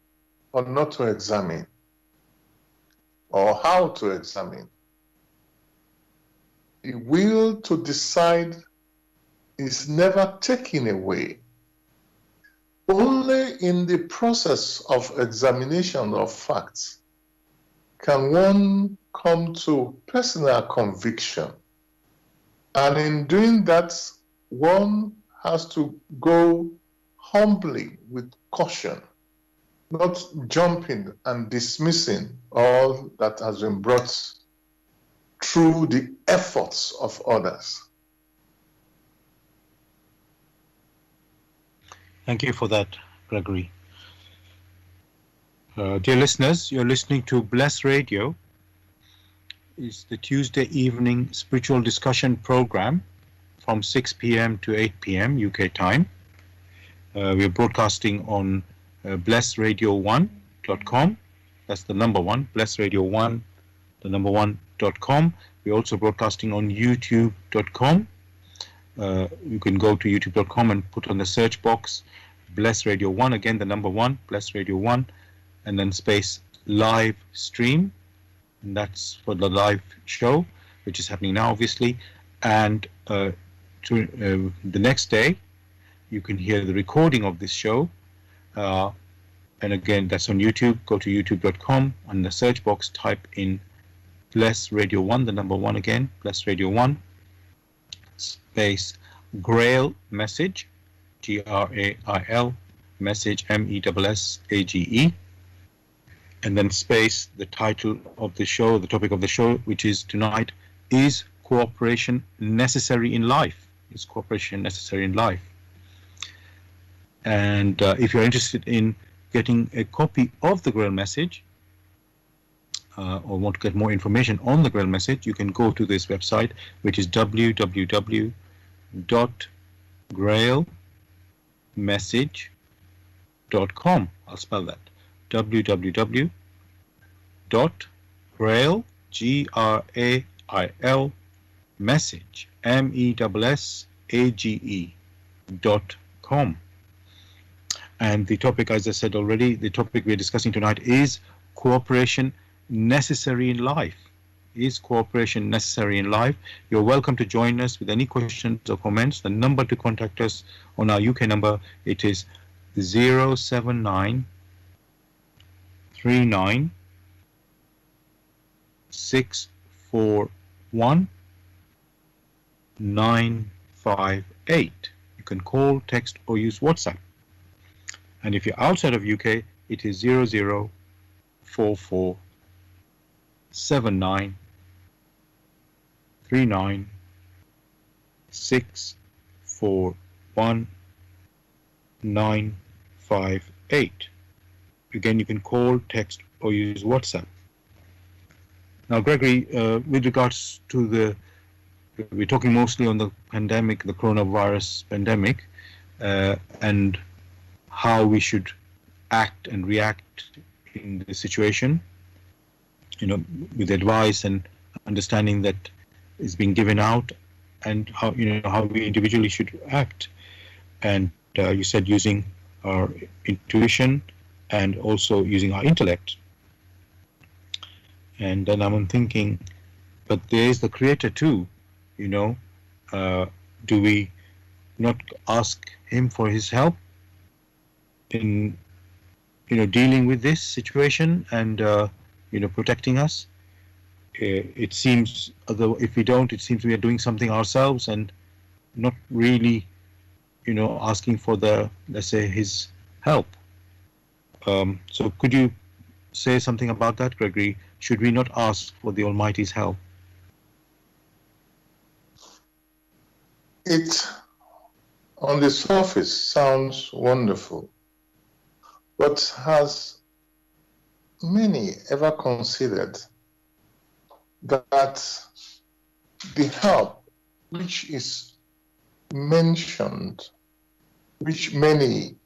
or not to examine, or how to examine. The will to decide is never taken away. Only in the process of examination of facts can one come to personal conviction. And in doing that, one has to go humbly with caution, not jumping and dismissing all that has been brought through the efforts of others. Thank you for that, Gregory. Dear listeners, you're listening to Bless Radio. It's the Tuesday evening spiritual discussion program from 6 p.m. to 8 p.m. UK time. We're broadcasting on blessradio1.com. That's the number one, blessradio1, the number one.com. We're also broadcasting on youtube.com. You can go to youtube.com and put on the search box Bless Radio 1, again the number one, Bless Radio 1, and then space live stream, and that's for the live show, which is happening now, obviously. And the next day, you can hear the recording of this show, and again, that's on YouTube. Go to youtube.com, on the search box, type in Bless Radio 1, the number one again, Bless Radio 1, space Grail Message, Grail Message, Message, and then space the title of the show, the topic of the show, which is tonight, is cooperation necessary in life? Is cooperation necessary in life? And if you're interested in getting a copy of the Grail Message, or want to get more information on the Grail Message, you can go to this website, which is www.grailmessage.com. I'll spell that. www.grail, Grail, message, message.com. And the topic, as I said already, the topic we're discussing tonight is cooperation necessary in life. Is cooperation necessary in life? You're welcome to join us with any questions or comments. The number to contact us on our UK number, it is 079 39 641 958. You can call, text, or use WhatsApp. And if you're outside of UK, it is 0044 79 39 641 958. Again, you can call, text, or use WhatsApp. Now, Gregory, with regards to we're talking mostly on the pandemic, the coronavirus pandemic, and how we should act and react in the situation, with advice and understanding that is being given out, and how we individually should act. And you said using our intuition and also using our intellect. And then I'm thinking, but there is the Creator too, do we not ask Him for His help in dealing with this situation and protecting us? It seems, although if we don't, it seems we are doing something ourselves and not really asking for let's say, His help. So could you say something about that, Gregory? Should we not ask for the Almighty's help? It, on the surface, sounds wonderful, but has many ever considered that the help which is mentioned, which many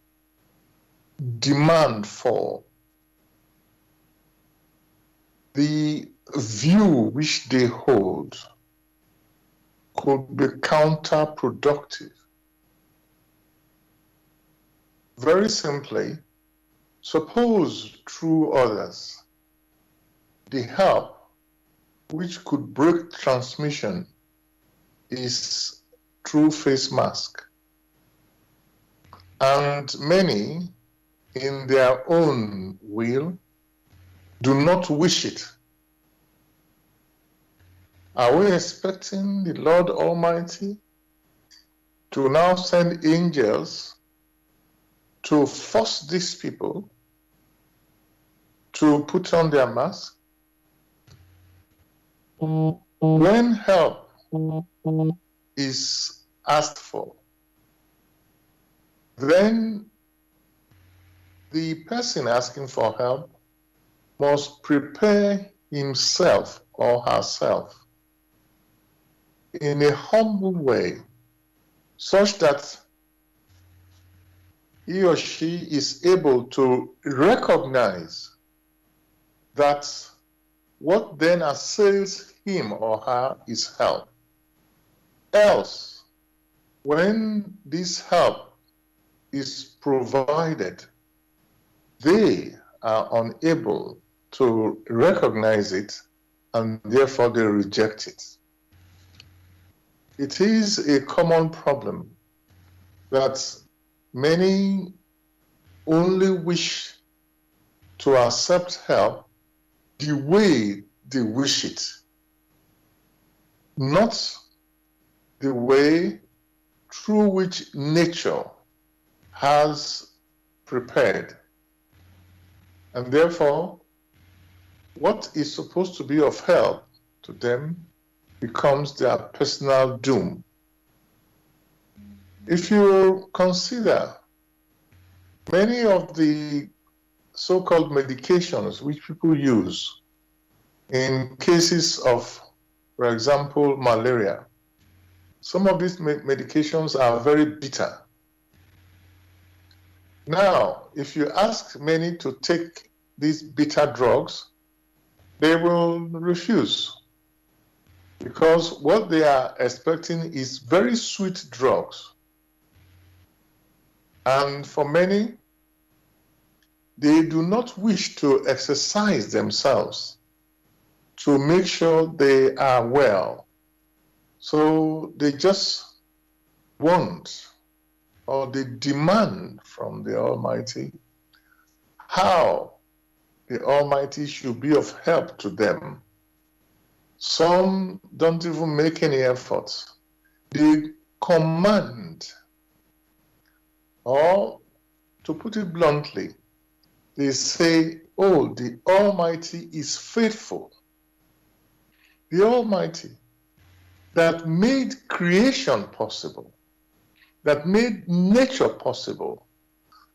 demand for, the view which they hold could be counterproductive? Very simply, suppose through others, the help which could break transmission is through face mask. And many, in their own will, do not wish it. Are we expecting the Lord Almighty to now send angels to force these people to put on their mask? When help is asked for, then the person asking for help must prepare himself or herself in a humble way, such that he or she is able to recognize that what then assails him or her is help. Else, when this help is provided, they are unable to recognize it, and therefore they reject it. It is a common problem that many only wish to accept help the way they wish it, not the way through which nature has prepared. And therefore, what is supposed to be of help to them becomes their personal doom. If you consider many of the so-called medications which people use in cases of, for example, malaria, some of these medications are very bitter. Now, if you ask many to take these bitter drugs, they will refuse, because what they are expecting is very sweet drugs. And for many, they do not wish to exercise themselves to make sure they are well. So they just want, or they demand from the Almighty how the Almighty should be of help to them. Some don't even make any efforts. They command, or to put it bluntly, they say, oh, the Almighty is faithful. The Almighty that made creation possible, that made nature possible,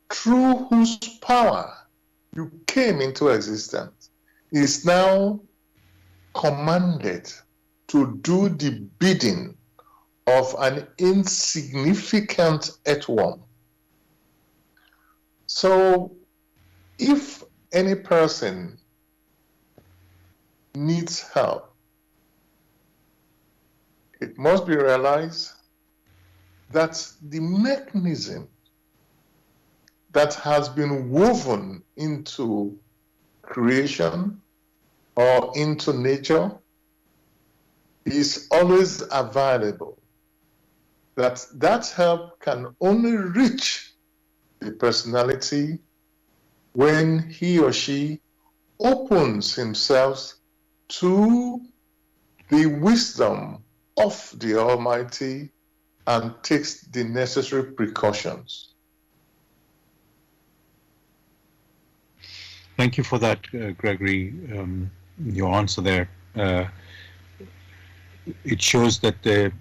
through whose power you came into existence, is now commanded to do the bidding of an insignificant earthworm. So if any person needs help, it must be realized that the mechanism that has been woven into creation or into nature is always available. That help can only reach the personality when he or she opens himself to the wisdom of the Almighty and takes the necessary precautions. Thank you for that, Gregory. Your answer there. It shows that,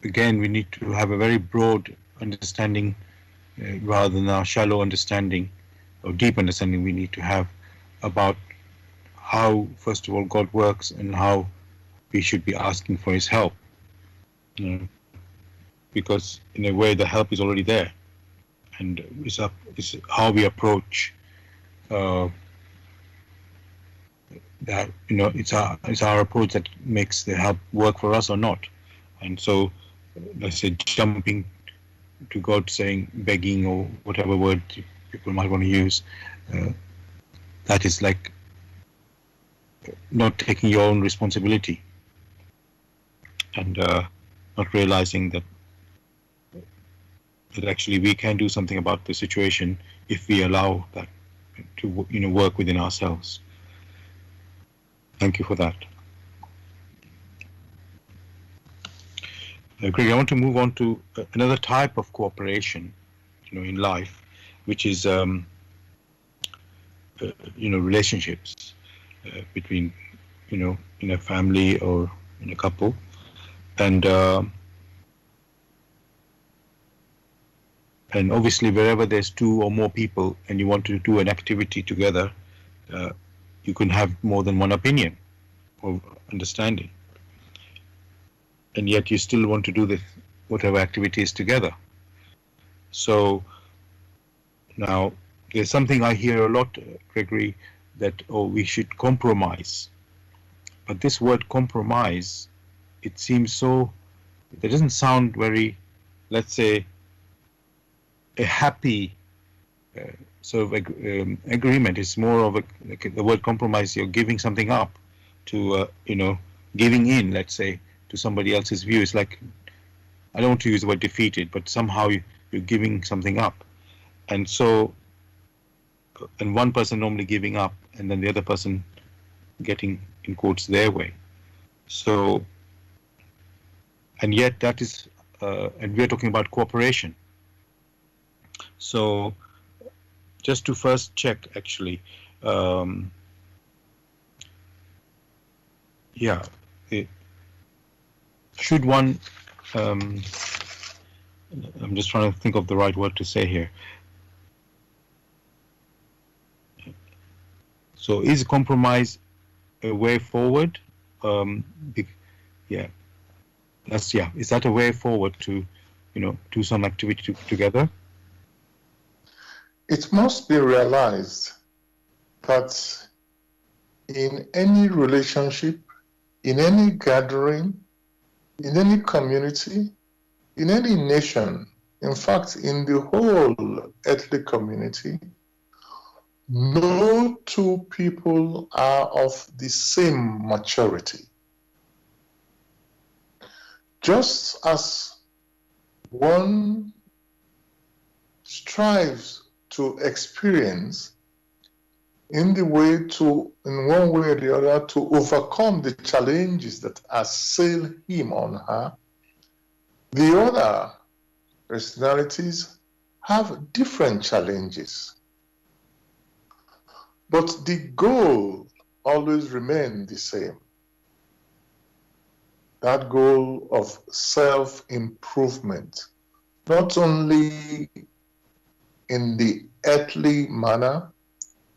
again, we need to have a very broad understanding rather than a shallow understanding or deep understanding we need to have about how, first of all, God works and how we should be asking for His help. Because in a way the help is already there, and it's how we approach that. It's our approach that makes the help work for us or not. And so, let's say, jumping to God, saying, begging, or whatever word people might want to use, that is like not taking your own responsibility and not realizing that actually we can do something about the situation if we allow that to work within ourselves. Thank you for that. Greg, I want to move on to another type of cooperation, in life, which is relationships between, in a family or in a couple, and obviously wherever there's two or more people and you want to do an activity together, you can have more than one opinion or understanding, and yet you still want to do whatever activities together. So now there's something I hear a lot, Gregory, that we should compromise. But this word compromise, it doesn't sound very, let's say, a happy sort of agreement. It's more of the word compromise. You're giving something up to, giving in, let's say, to somebody else's view. It's like, I don't want to use the word defeated, but somehow you're giving something up. And so, and one person normally giving up, and then the other person getting, in quotes, their way. So, and yet that is, and we're talking about cooperation. So, just to first check, actually, should one, I'm just trying to think of the right word to say here. So, is compromise a way forward? Is that a way forward to, do some activity together? It must be realized that in any relationship, in any gathering, in any community, in any nation, in fact, in the whole earthly community, no two people are of the same maturity. Just as one strives to experience in one way or the other, to overcome the challenges that assail him or her, the other personalities have different challenges. But the goal always remains the same. That goal of self-improvement, not only in the earthly manner,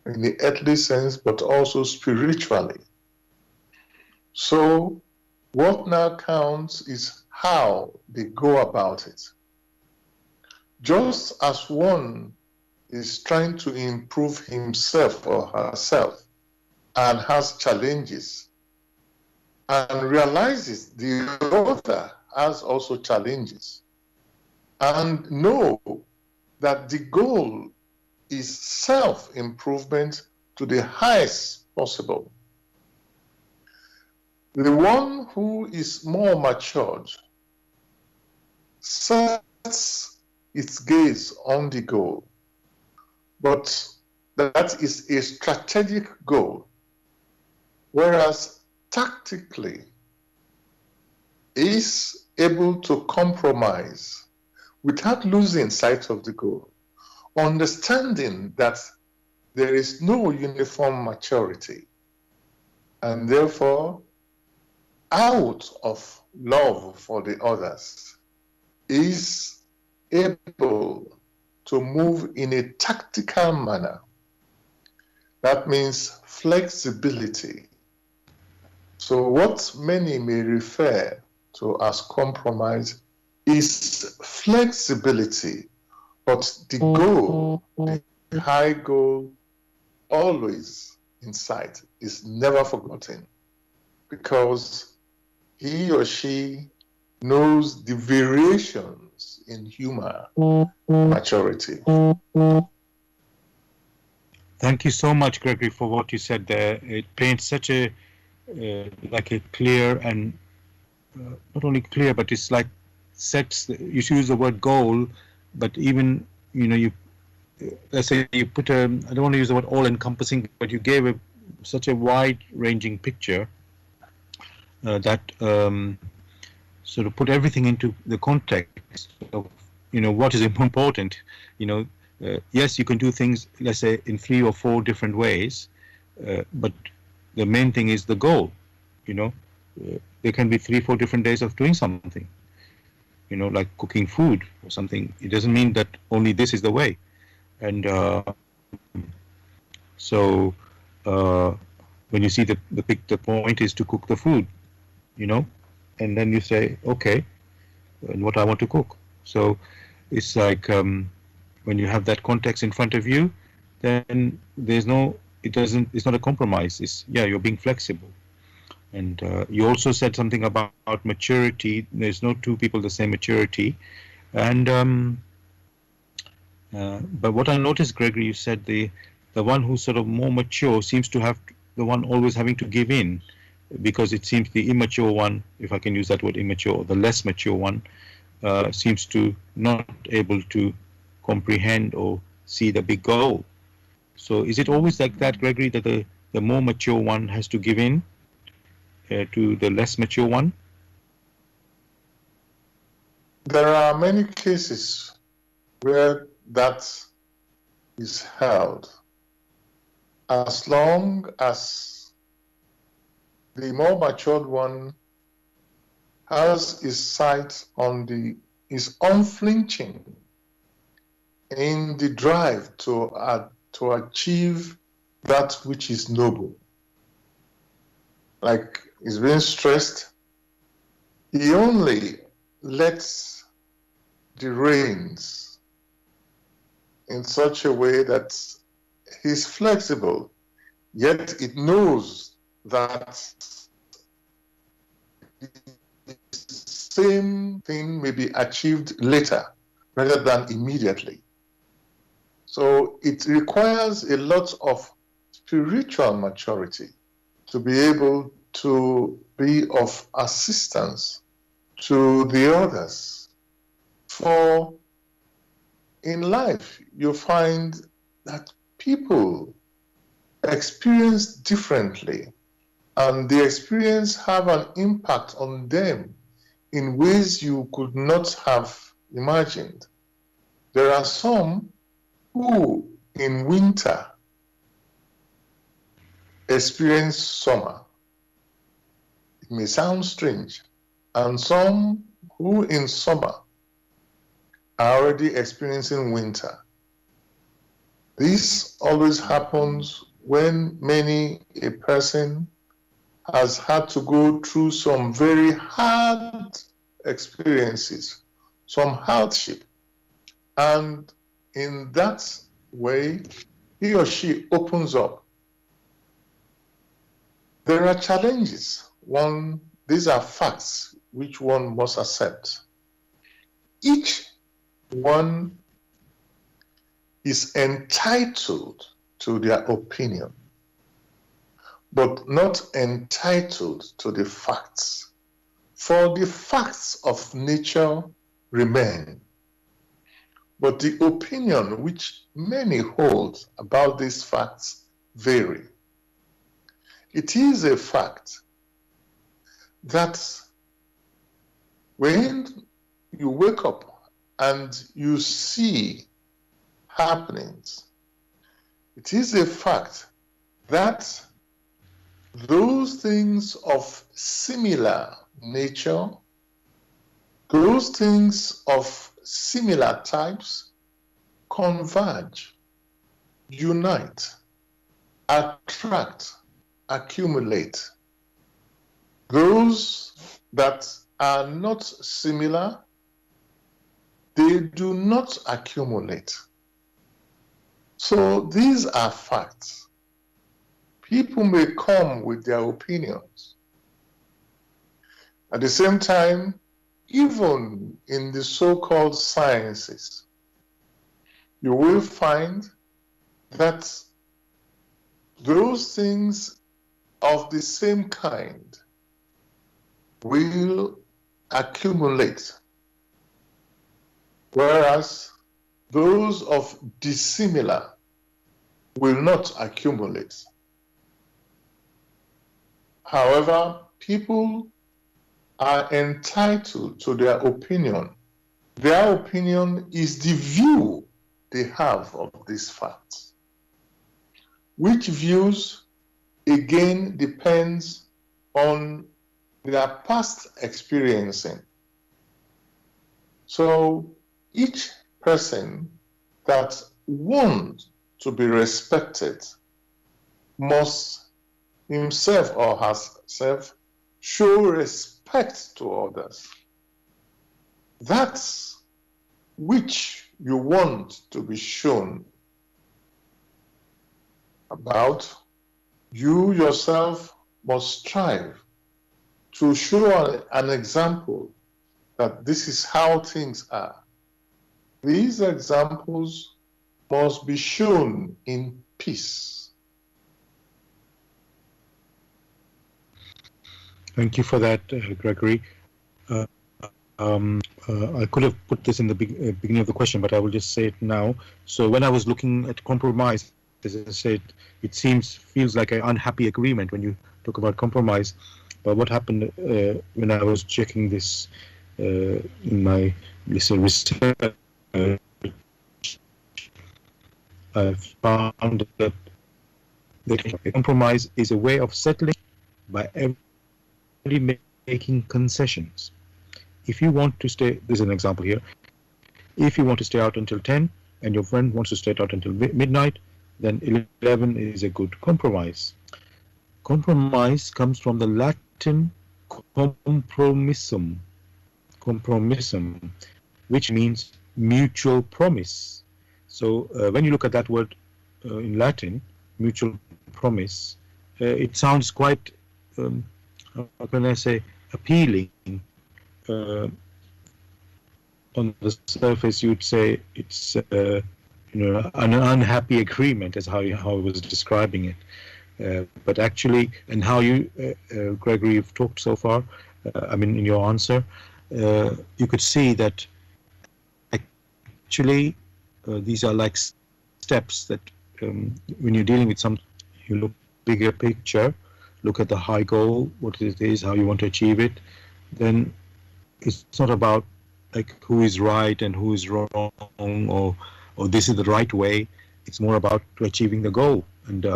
in the earthly sense, but also spiritually. So what now counts is how they go about it. Just as one is trying to improve himself or herself and has challenges and realizes the other has also challenges and know that the goal is self-improvement to the highest possible. The one who is more matured sets its gaze on the goal, but that is a strategic goal, whereas tactically is able to compromise without losing sight of the goal, understanding that there is no uniform maturity, and therefore, out of love for the others, is able to move in a tactical manner. That means flexibility. So what many may refer to as compromise is flexibility, but the goal, the high goal, always in sight, is never forgotten, because he or she knows the variations in human maturity. Thank you so much, Gregory, for what you said there. It paints such a like a clear and not only clear, but it's like sets. You use the word goal, but even you let's say you put a. I don't want to use the word all-encompassing, but you gave such a wide-ranging picture that sort of put everything into the context of what is important. Yes, you can do things, let's say, in 3 or 4 different ways, but the main thing is the goal. There can be 3, 4 different days of doing something, like cooking food or something. It doesn't mean that only this is the way. And so when you see the point is to cook the food, and then you say, okay, and what I want to cook. So it's like when you have that context in front of you, then it's not a compromise. You're being flexible. And you also said something about maturity. There's no 2 people the same maturity. And but what I noticed, Gregory, you said the one who's sort of more mature seems to have the one always having to give in, because it seems the immature one, if I can use that word immature, the less mature one, seems to not able to comprehend or see the big goal. So is it always like that, Gregory, that the more mature one has to give in to the less mature one? There are many cases where that is held, as long as the more matured one has his sight on is unflinching in the drive to achieve that which is noble. Like he's being stressed, he only lets the reins in such a way that he's flexible, yet it knows that the same thing may be achieved later rather than immediately. So it requires a lot of spiritual maturity to be able to be of assistance to the others. For in life, you find that people experience differently, and the experience have an impact on them in ways you could not have imagined. There are some who in winter experience summer. It may sound strange. And some who in summer are already experiencing winter. This always happens when a person has had to go through some very hard experiences, some hardship. And in that way he or she opens up, there are challenges. One, these are facts which one must accept. Each one is entitled to their opinion, but not entitled to the facts. For the facts of nature remain, but the opinion which many hold about these facts vary. It is a fact that when you wake up and you see happenings, it is a fact that those things of similar nature, those things of similar types converge, unite, attract, accumulate. Those that are not similar, they do not accumulate. So these are facts. People may come with their opinions. At the same time, even in the so-called sciences, you will find that those things of the same kind will accumulate, whereas those of dissimilar will not accumulate. However, people are entitled to their opinion. Their opinion is the view they have of these facts. Which views, again, depends on their past experiencing. So each person that wants to be respected must himself or herself show respect to others. That's which you want to be shown about. You yourself must strive to show an example that this is how things are. These examples must be shown in peace. Thank you for that, Gregory. I could have put this in the beginning of the question, but I will just say it now. So when I was looking at compromise, as I said, it feels like an unhappy agreement when you talk about compromise. But what happened when I was checking this in my research, I found that a compromise is a way of settling by everybody making concessions. If you want to stay, there's an example here. If you want to stay out until 10 and your friend wants to stay out until midnight, then 11 is a good compromise. Compromise comes from the Latin compromissum, which means mutual promise. So when you look at that word in Latin, mutual promise, it sounds quite, how can I say, appealing. On the surface, you'd say it's an unhappy agreement, is how I was describing it. But actually, and how you, Gregory, you've talked so far, in your answer, you could see that actually these are like steps that when you're dealing with you look bigger picture, look at the high goal, what it is, how you want to achieve it, then it's not about like who is right and who is wrong, or this is the right way. It's more about achieving the goal. And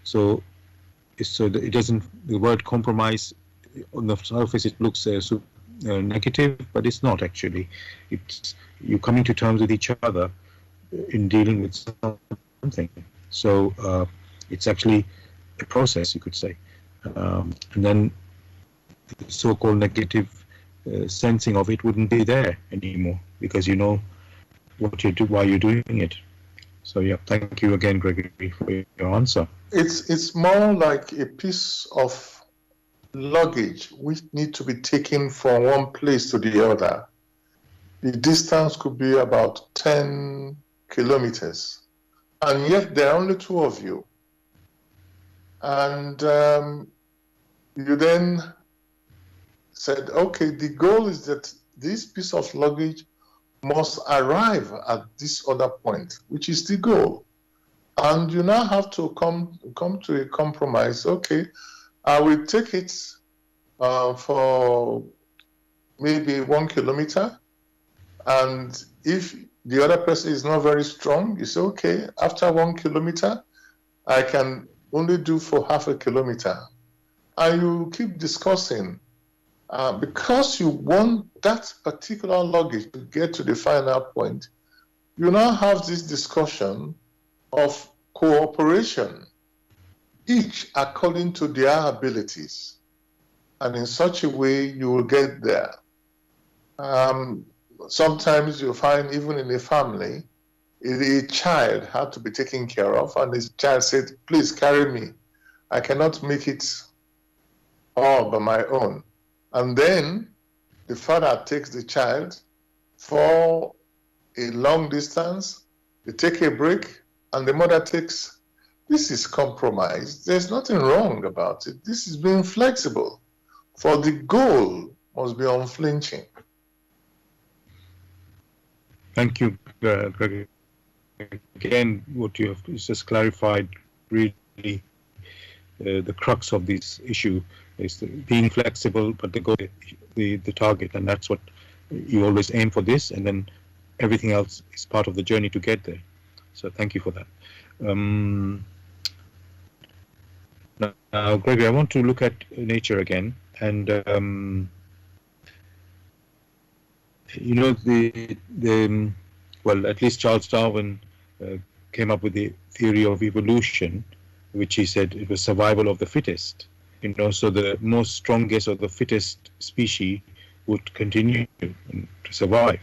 so it doesn't, the word compromise on the surface, it looks negative, but it's not actually. It's you coming to terms with each other in dealing with something. So it's actually a process, you could say. And then the so-called negative sensing of it wouldn't be there anymore, because you know what you do, why you're doing it. So yeah, thank you again, Gregory, for your answer. It's more like a piece of luggage which need to be taken from one place to the other. The distance could be about 10 kilometers, and yet there are only two of you. And you then said, okay, the goal is that this piece of luggage must arrive at this other point, which is the goal. And you now have to come to a compromise. Okay, I will take it for maybe 1 kilometer. And if the other person is not very strong, you say, okay, after 1 kilometer, I can only do for half a kilometer. And you keep discussing. Because you want that particular luggage to get to the final point, you now have this discussion of cooperation, each according to their abilities. And in such a way, you will get there. Sometimes you find, even in a family, a child had to be taken care of, and the child said, please carry me. I cannot make it all by my own. And then the father takes the child for a long distance, they take a break, and the mother takes. This is compromise. There's nothing wrong about it. This is being flexible. For the goal must be unflinching. Thank you, Gregory. Again, what you have just clarified really the crux of this issue is being flexible, but the target, and that's what you always aim for this, and then everything else is part of the journey to get there. So thank you for that. Now, Gregory, I want to look at nature again, and you know, well, at least Charles Darwin came up with the theory of evolution, which he said it was survival of the fittest. You know, so the most strongest or the fittest species would continue to survive.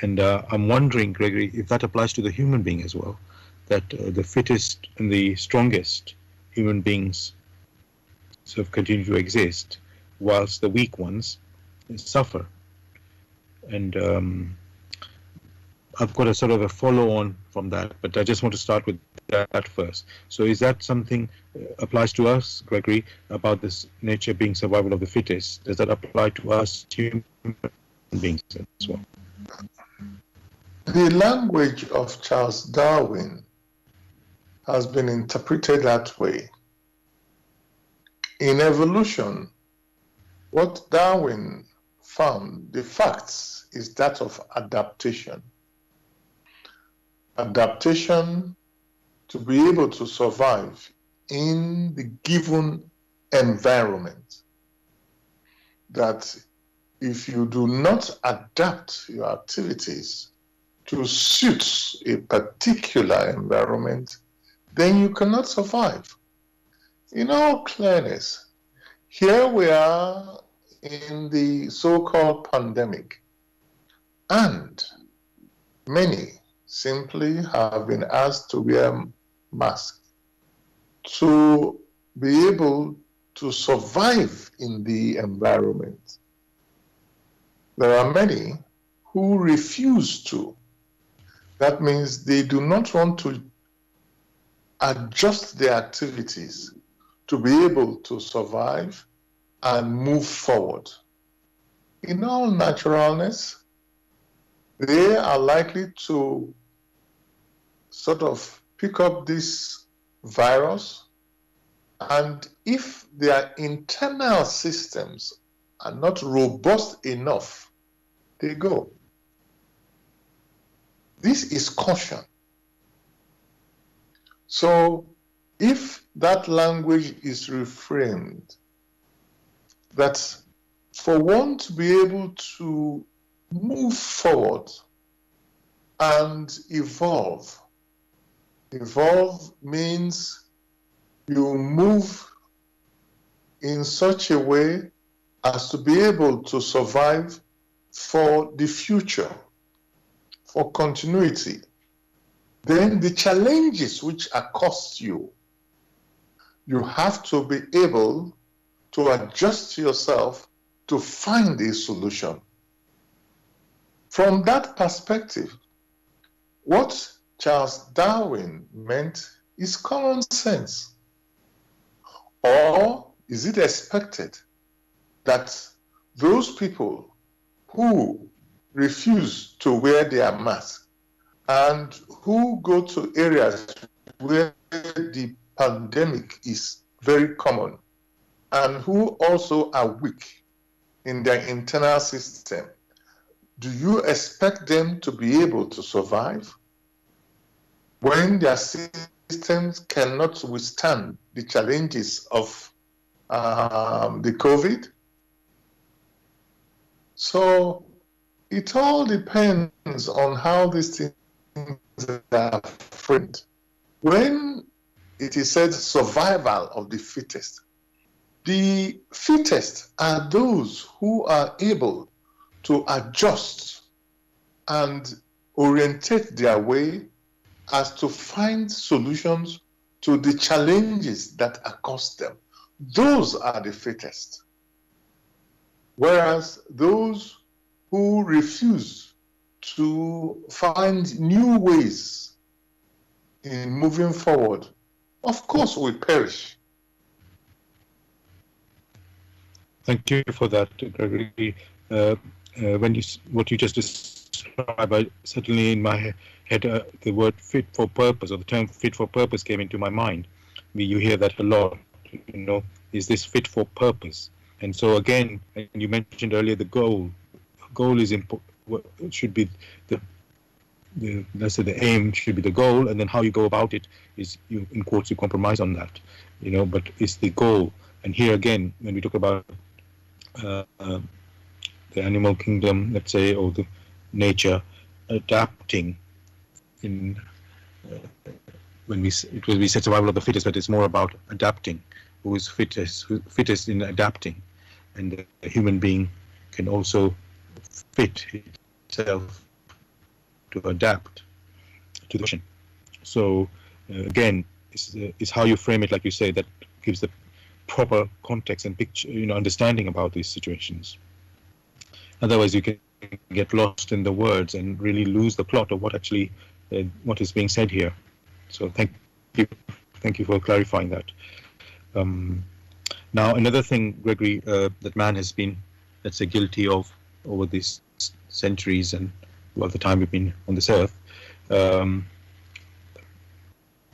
And I'm wondering, Gregory, if that applies to the human being as well, that the fittest and the strongest human beings sort of continue to exist, whilst the weak ones suffer. And I've got a sort of a follow-on from that, but I just want to start with that first. So is that something applies to us, Gregory, about this nature being survival of the fittest? Does that apply to us human beings as well? The language of Charles Darwin has been interpreted that way. In evolution, what Darwin found, the facts, is that of adaptation. Adaptation to be able to survive in the given environment. That if you do not adapt your activities to suit a particular environment, then you cannot survive. In all clearness, here we are in the so-called pandemic, and many simply have been asked to wear masks to be able to survive in the environment. There are many who refuse to. That means they do not want to adjust their activities to be able to survive and move forward. In all naturalness, they are likely to sort of pick up this virus, and if their internal systems are not robust enough, they go. This is caution. So if that language is reframed, that for one to be able to move forward and evolve means you move in such a way as to be able to survive for the future, for continuity. then the challenges which accost you, you have to be able to adjust yourself to find a solution. From that perspective, what Charles Darwin meant is common sense. Or is it expected that those people who refuse to wear their mask and who go to areas where the pandemic is very common and who also are weak in their internal system, do you expect them to be able to survive when their systems cannot withstand the challenges of the COVID? So it all depends on how these things are framed. When it is said survival of the fittest are those who are able to adjust and orientate their way as to find solutions to the challenges that accost them. Those are the fittest. Whereas those who refuse to find new ways in moving forward, of course, will perish. Thank you for that, Gregory. What you just described, certainly in my head, the word fit for purpose, or the term fit for purpose, came into my mind. You hear that a lot, is this fit for purpose? And so again, and you mentioned earlier the goal. Goal is should be let's say the aim should be the goal, and then how you go about it is, you, in quotes, you compromise on that, but it's the goal. And here again, when we talk about the animal kingdom, let's say, or the nature adapting, in when we said survival of the fittest, but it's more about adapting. Who is fittest in adapting, and the human being can also fit itself to adapt to the ocean. So again, it's how you frame it, like you say, that gives the proper context and picture, understanding about these situations. Otherwise, you can get lost in the words and really lose the plot of what actually what is being said here. So thank you for clarifying that. Now, another thing, Gregory, that man has been, let's say, guilty of over these centuries and all the time we've been on this earth, there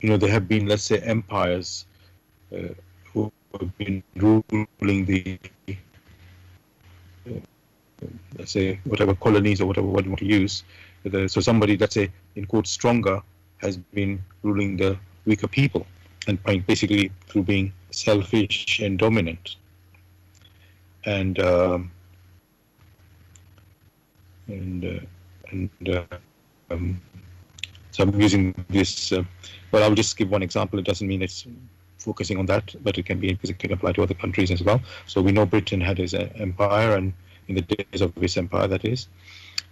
have been, let's say, empires who have been ruling the, let's say, whatever colonies or whatever word you want to use. So somebody, let's say, in quotes, stronger, has been ruling the weaker people, and basically through being selfish and dominant. And so I'm using this. Well, I'll just give one example. It doesn't mean it's focusing on that, but it can be, because it can apply to other countries as well. So we know Britain had his empire, and in the days of his empire, that is,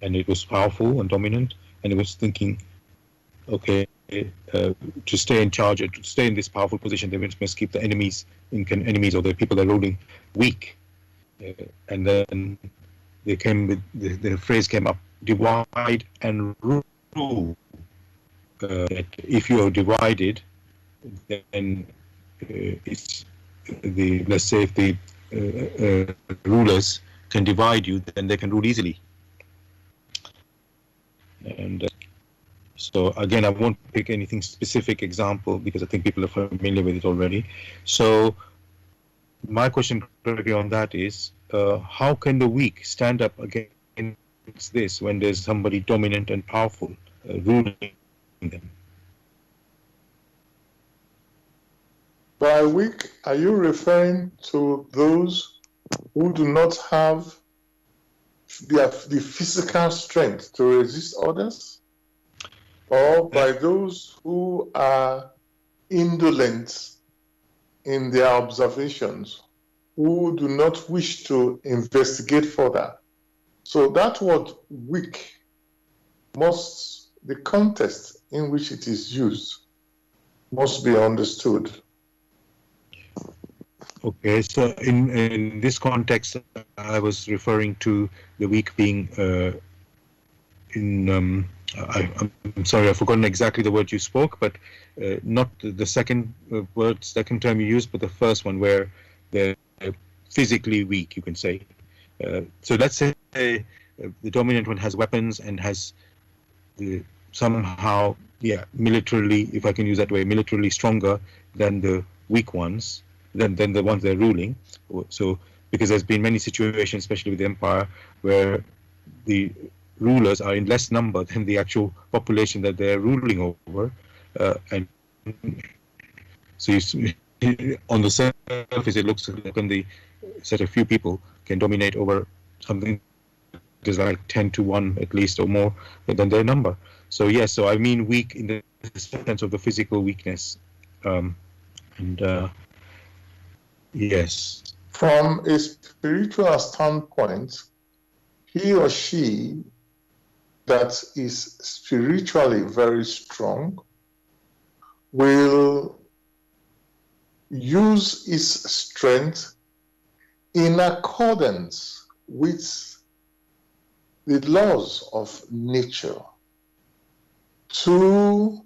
and it was powerful and dominant, and it was thinking, okay, to stay in charge, to stay in this powerful position, they must keep the enemies or the people they're ruling weak. And then they came with the phrase came up: divide and rule. That if you are divided, then it's let's say if the rulers can divide you, then they can rule easily. And so again, I won't pick anything specific example, because I think people are familiar with it already. So my question on that is, how can the weak stand up against this when there's somebody dominant and powerful ruling them? By weak, are you referring to those who do not have the physical strength to resist others? Or by those who are indolent in their observations, who do not wish to investigate further? So that word weak must the context in which it is used must be understood. Okay, so in this context, I was referring to the weak being I'm sorry, I've forgotten exactly the word you spoke, but not the second second term you used, but the first one where they're physically weak, you can say. So let's say the dominant one has weapons and has somehow, militarily, if I can use that way, militarily stronger than the weak ones, than the ones they're ruling. So because there's been many situations, especially with the empire, where the rulers are in less number than the actual population that they're ruling over, and so on the surface it looks like when the such a few people can dominate over something there's like 10 to 1 at least or more than their number. So yes, so I mean weak in the sense of the physical weakness, and yes. From a spiritual standpoint, he or she that is spiritually very strong will use his strength in accordance with the laws of nature to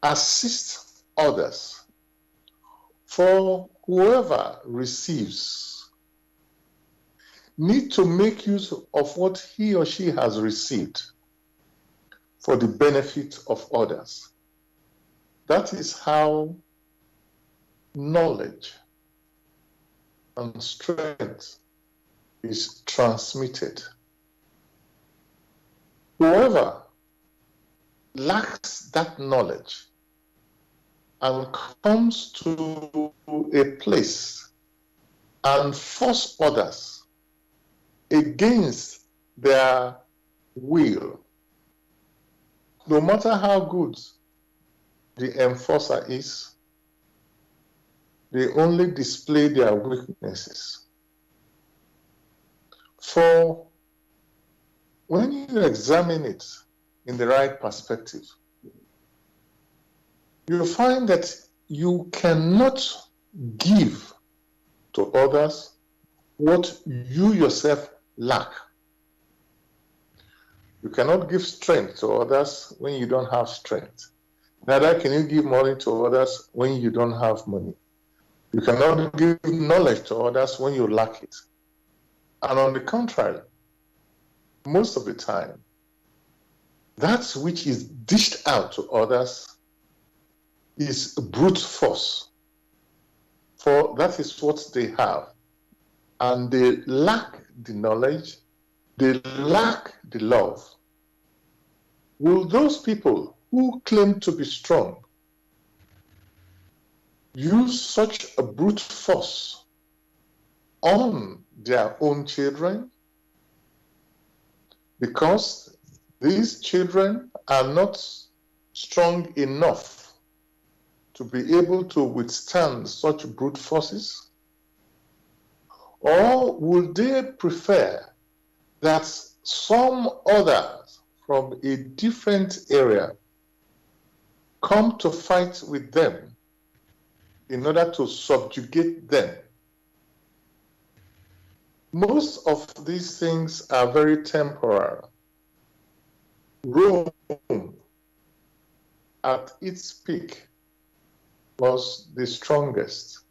assist others. For whoever receives need to make use of what he or she has received for the benefit of others. That is how knowledge and strength is transmitted. Whoever lacks that knowledge and comes to a place and force others against their will, no matter how good the enforcer is, they only display their weaknesses. For when you examine it in the right perspective, you'll find that you cannot give to others what you yourself lack. You cannot give strength to others when you don't have strength. Neither can you give money to others when you don't have money. You cannot give knowledge to others when you lack it. And on the contrary, most of the time, that which is dished out to others is brute force. For that is what they have. And they lack the knowledge, they lack the love. Will those people who claim to be strong use such a brute force on their own children? Because these children are not strong enough to be able to withstand such brute forces? Or would they prefer that some others from a different area come to fight with them in order to subjugate them? Most of these things are very temporal. Rome, at its peak, was the strongest.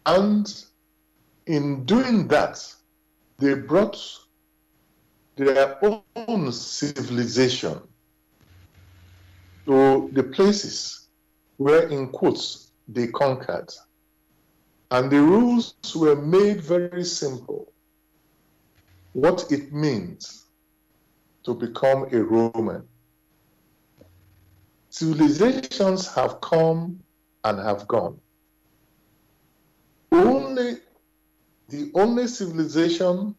And in doing that, they brought their own civilization to the places where, in quotes, they conquered. And the rules were made very simple. What it means to become a Roman. Civilizations have come and have gone. The only civilization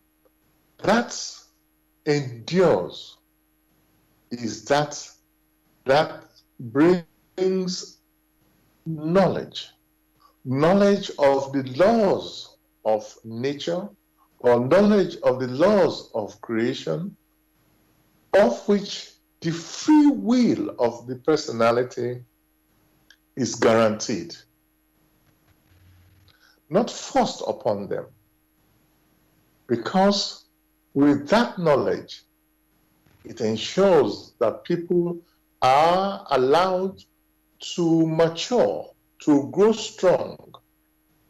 that endures is that brings knowledge of the laws of nature, or knowledge of the laws of creation, of which the free will of the personality is guaranteed, not forced upon them. Because with that knowledge, it ensures that people are allowed to mature, to grow strong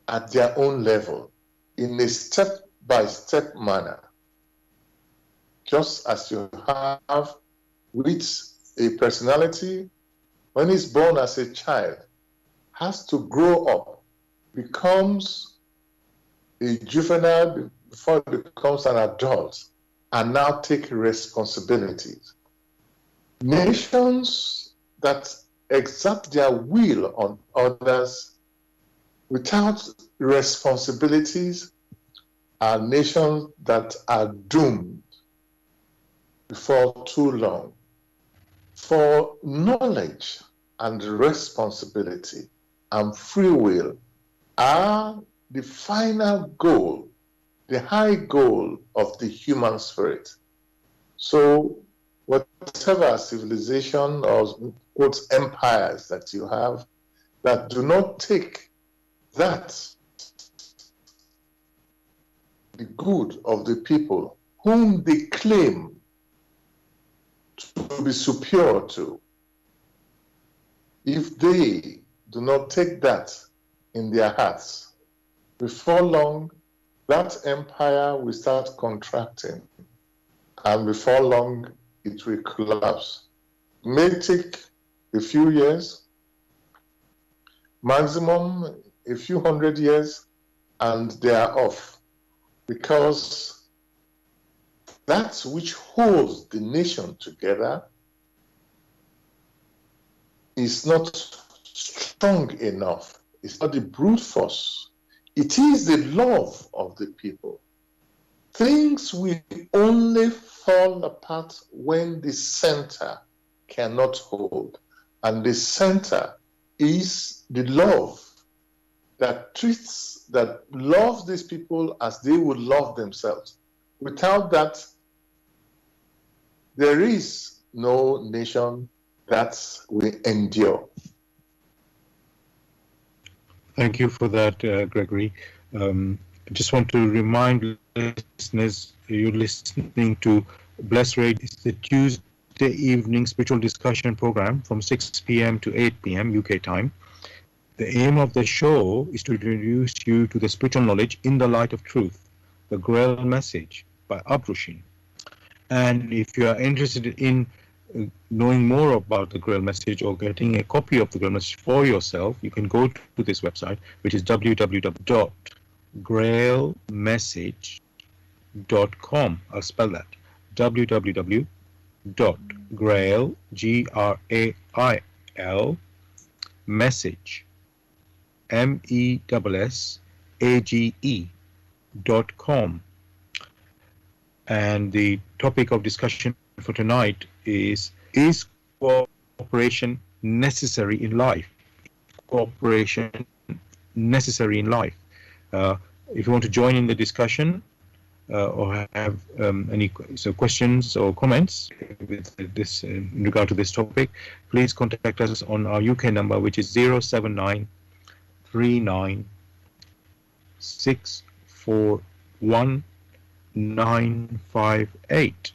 at their own level in a step-by-step manner. Just as you have with a personality, when it's born as a child, has to grow up, becomes a juvenile before it becomes an adult, and now take responsibilities. Nations that exert their will on others without responsibilities are nations that are doomed before too long. For knowledge and responsibility and free will are the final goal, the high goal of the human spirit. So whatever civilization or quote empires that you have that do not take that, the good of the people whom they claim to be superior to, if they do not take that in their hearts, before long, that empire will start contracting, and before long, it will collapse. It may take a few years, maximum a few hundred years, and they are off. Because that which holds the nation together is not strong enough. It's not the brute force. It is the love of the people. Things will only fall apart when the center cannot hold. And the center is the love that loves these people as they would love themselves. Without that, there is no nation that will endure. Thank you for that, Gregory. I just want to remind listeners, you're listening to Bless Radio. It's the Tuesday evening spiritual discussion program from 6 p.m. to 8 p.m. UK time. The aim of the show is to introduce you to the spiritual knowledge in the light of truth, the Grail Message by Abrushin. And if you are interested in knowing more about the Grail Message or getting a copy of the Grail Message for yourself, you can go to this website, which is www.grailmessage.com. I'll spell that. www.grail, Grail, message, MESSAGE.com. And the topic of discussion for tonight is cooperation necessary in life? Cooperation necessary in life? If you want to join in the discussion or have any questions or comments with this in regard to this topic, please contact us on our UK number, which is 079 39 641 958.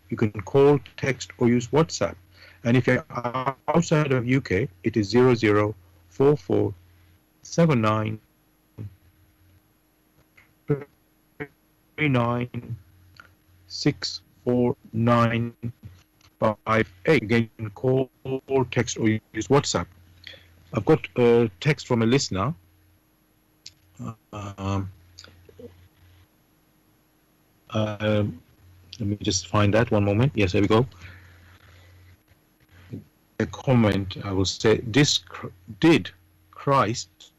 You can call, text, or use WhatsApp. And if you're outside of UK, it is 0044 79 39 64958. Again, you can call, text, or use WhatsApp. I've got a text from a listener. Let me just find that one moment. Yes, there we go. A comment, I will say, did Christ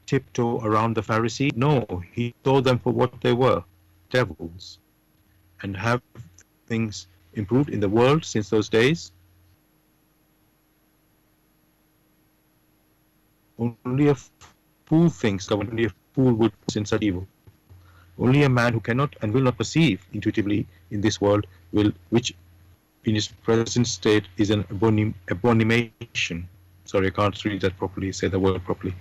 tiptoe around the Pharisees? No, he saw them for what they were, devils. And have things improved in the world since those days? Only a fool thinks that only a fool would sin such evil. Only a man who cannot and will not perceive intuitively in this world which in its present state is an abomination. Sorry, I can't read that properly, say the word properly.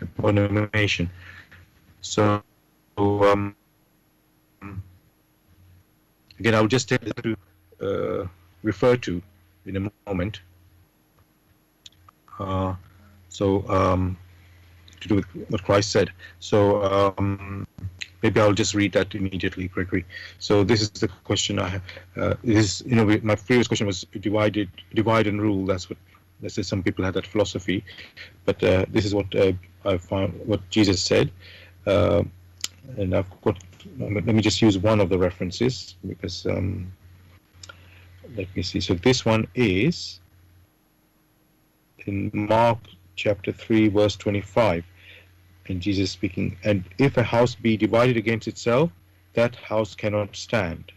Abomination. So, again, I'll just take this to refer to in a moment. To do with what Christ said. So maybe I'll just read that immediately, Gregory. So this is the question I have. My previous question was divide and rule. That's what some people had that philosophy, but this is what I found. What Jesus said, and I've got. Let me just use one of the references because let me see. So this one is in Mark chapter 3, verse 25. And Jesus speaking, and if a house be divided against itself, that house cannot stand.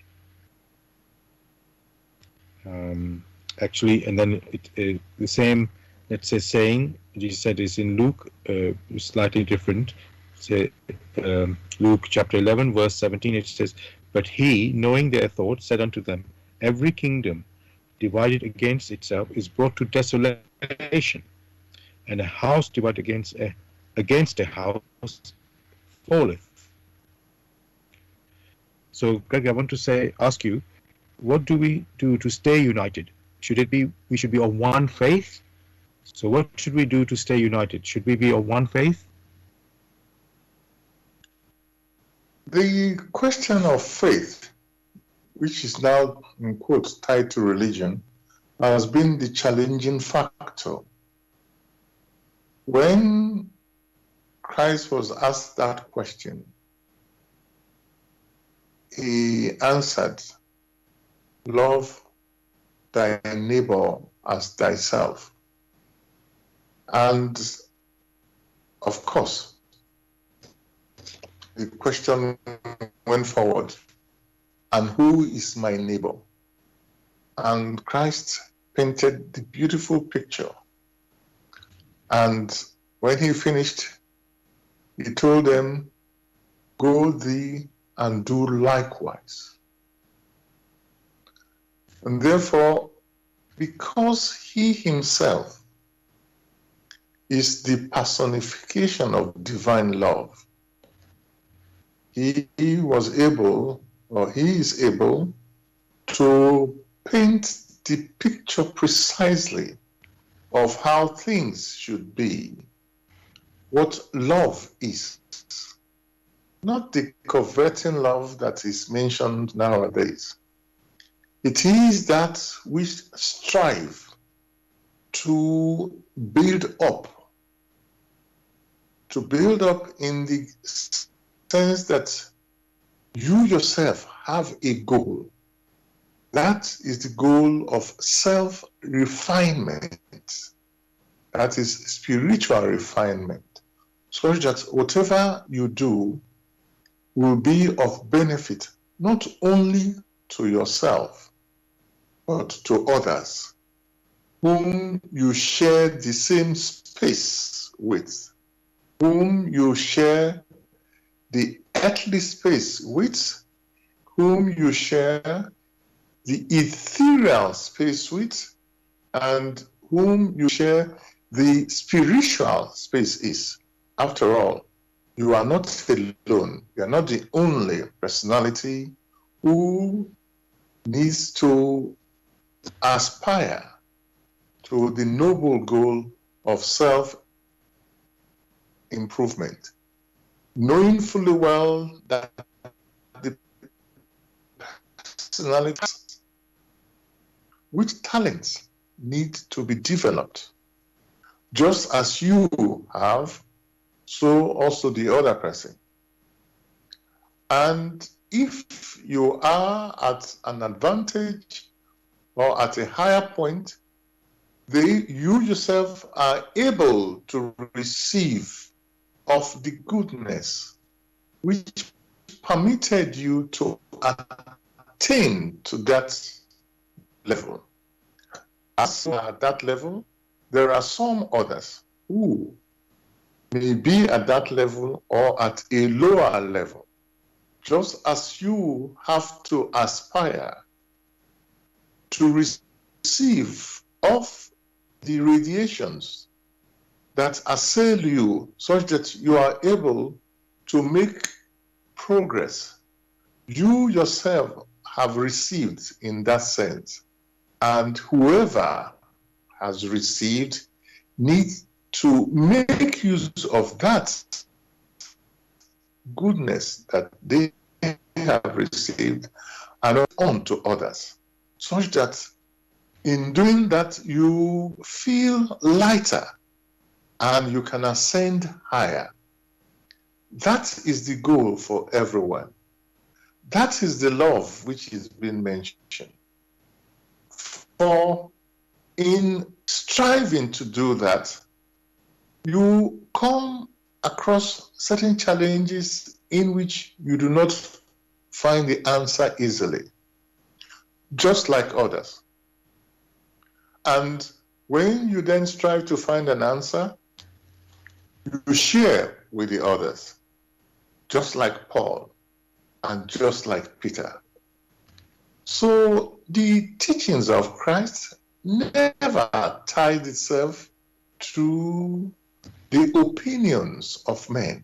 Actually, and then the same, let's say, saying Jesus said is in Luke, slightly different. Say Luke chapter 11, verse 17. It says, "But he, knowing their thoughts, said unto them, Every kingdom divided against itself is brought to desolation, and a house divided against a house falleth." So, Greg, I want to ask you, what do we do to stay united? We should be of one faith? So what should we do to stay united? Should we be of one faith? The question of faith, which is now, in quotes, tied to religion, has been the challenging factor. When Christ was asked that question, he answered, "Love thy neighbor as thyself." And of course, the question went forward, and who is my neighbor? And Christ painted the beautiful picture. And when he finished, he told them, "Go thee and do likewise." And therefore, because he himself is the personification of divine love, he is able to paint the picture precisely of how things should be, what love is. Not the coveting love that is mentioned nowadays. It is that which strive to build up in the sense that you yourself have a goal. That is the goal of self-refinement. That is spiritual refinement, so that whatever you do will be of benefit not only to yourself, but to others whom you share the same space with, whom you share the earthly space with, whom you share the ethereal space with, and whom you share the spiritual space is. After all, you are not alone. You are not the only personality who needs to aspire to the noble goal of self-improvement, knowing fully well that the personalities which talents need to be developed, just as you have, so also the other person. And if you are at an advantage or at a higher point, you yourself are able to receive of the goodness which permitted you to attain to that level. As you are at that level, there are some others who may be at that level or at a lower level. just as you have to aspire to receive of the radiations that assail you such that you are able to make progress. You yourself have received in that sense, and whoever has received needs to make use of that goodness that they have received and on to others, such that in doing that you feel lighter and you can ascend higher. That is the goal for everyone. That is the love which is being mentioned. For in striving to do that, you come across certain challenges in which you do not find the answer easily, just like others. And when you then strive to find an answer, you share with the others, just like Paul and just like Peter. So the teachings of Christ never tied itself to the opinions of men,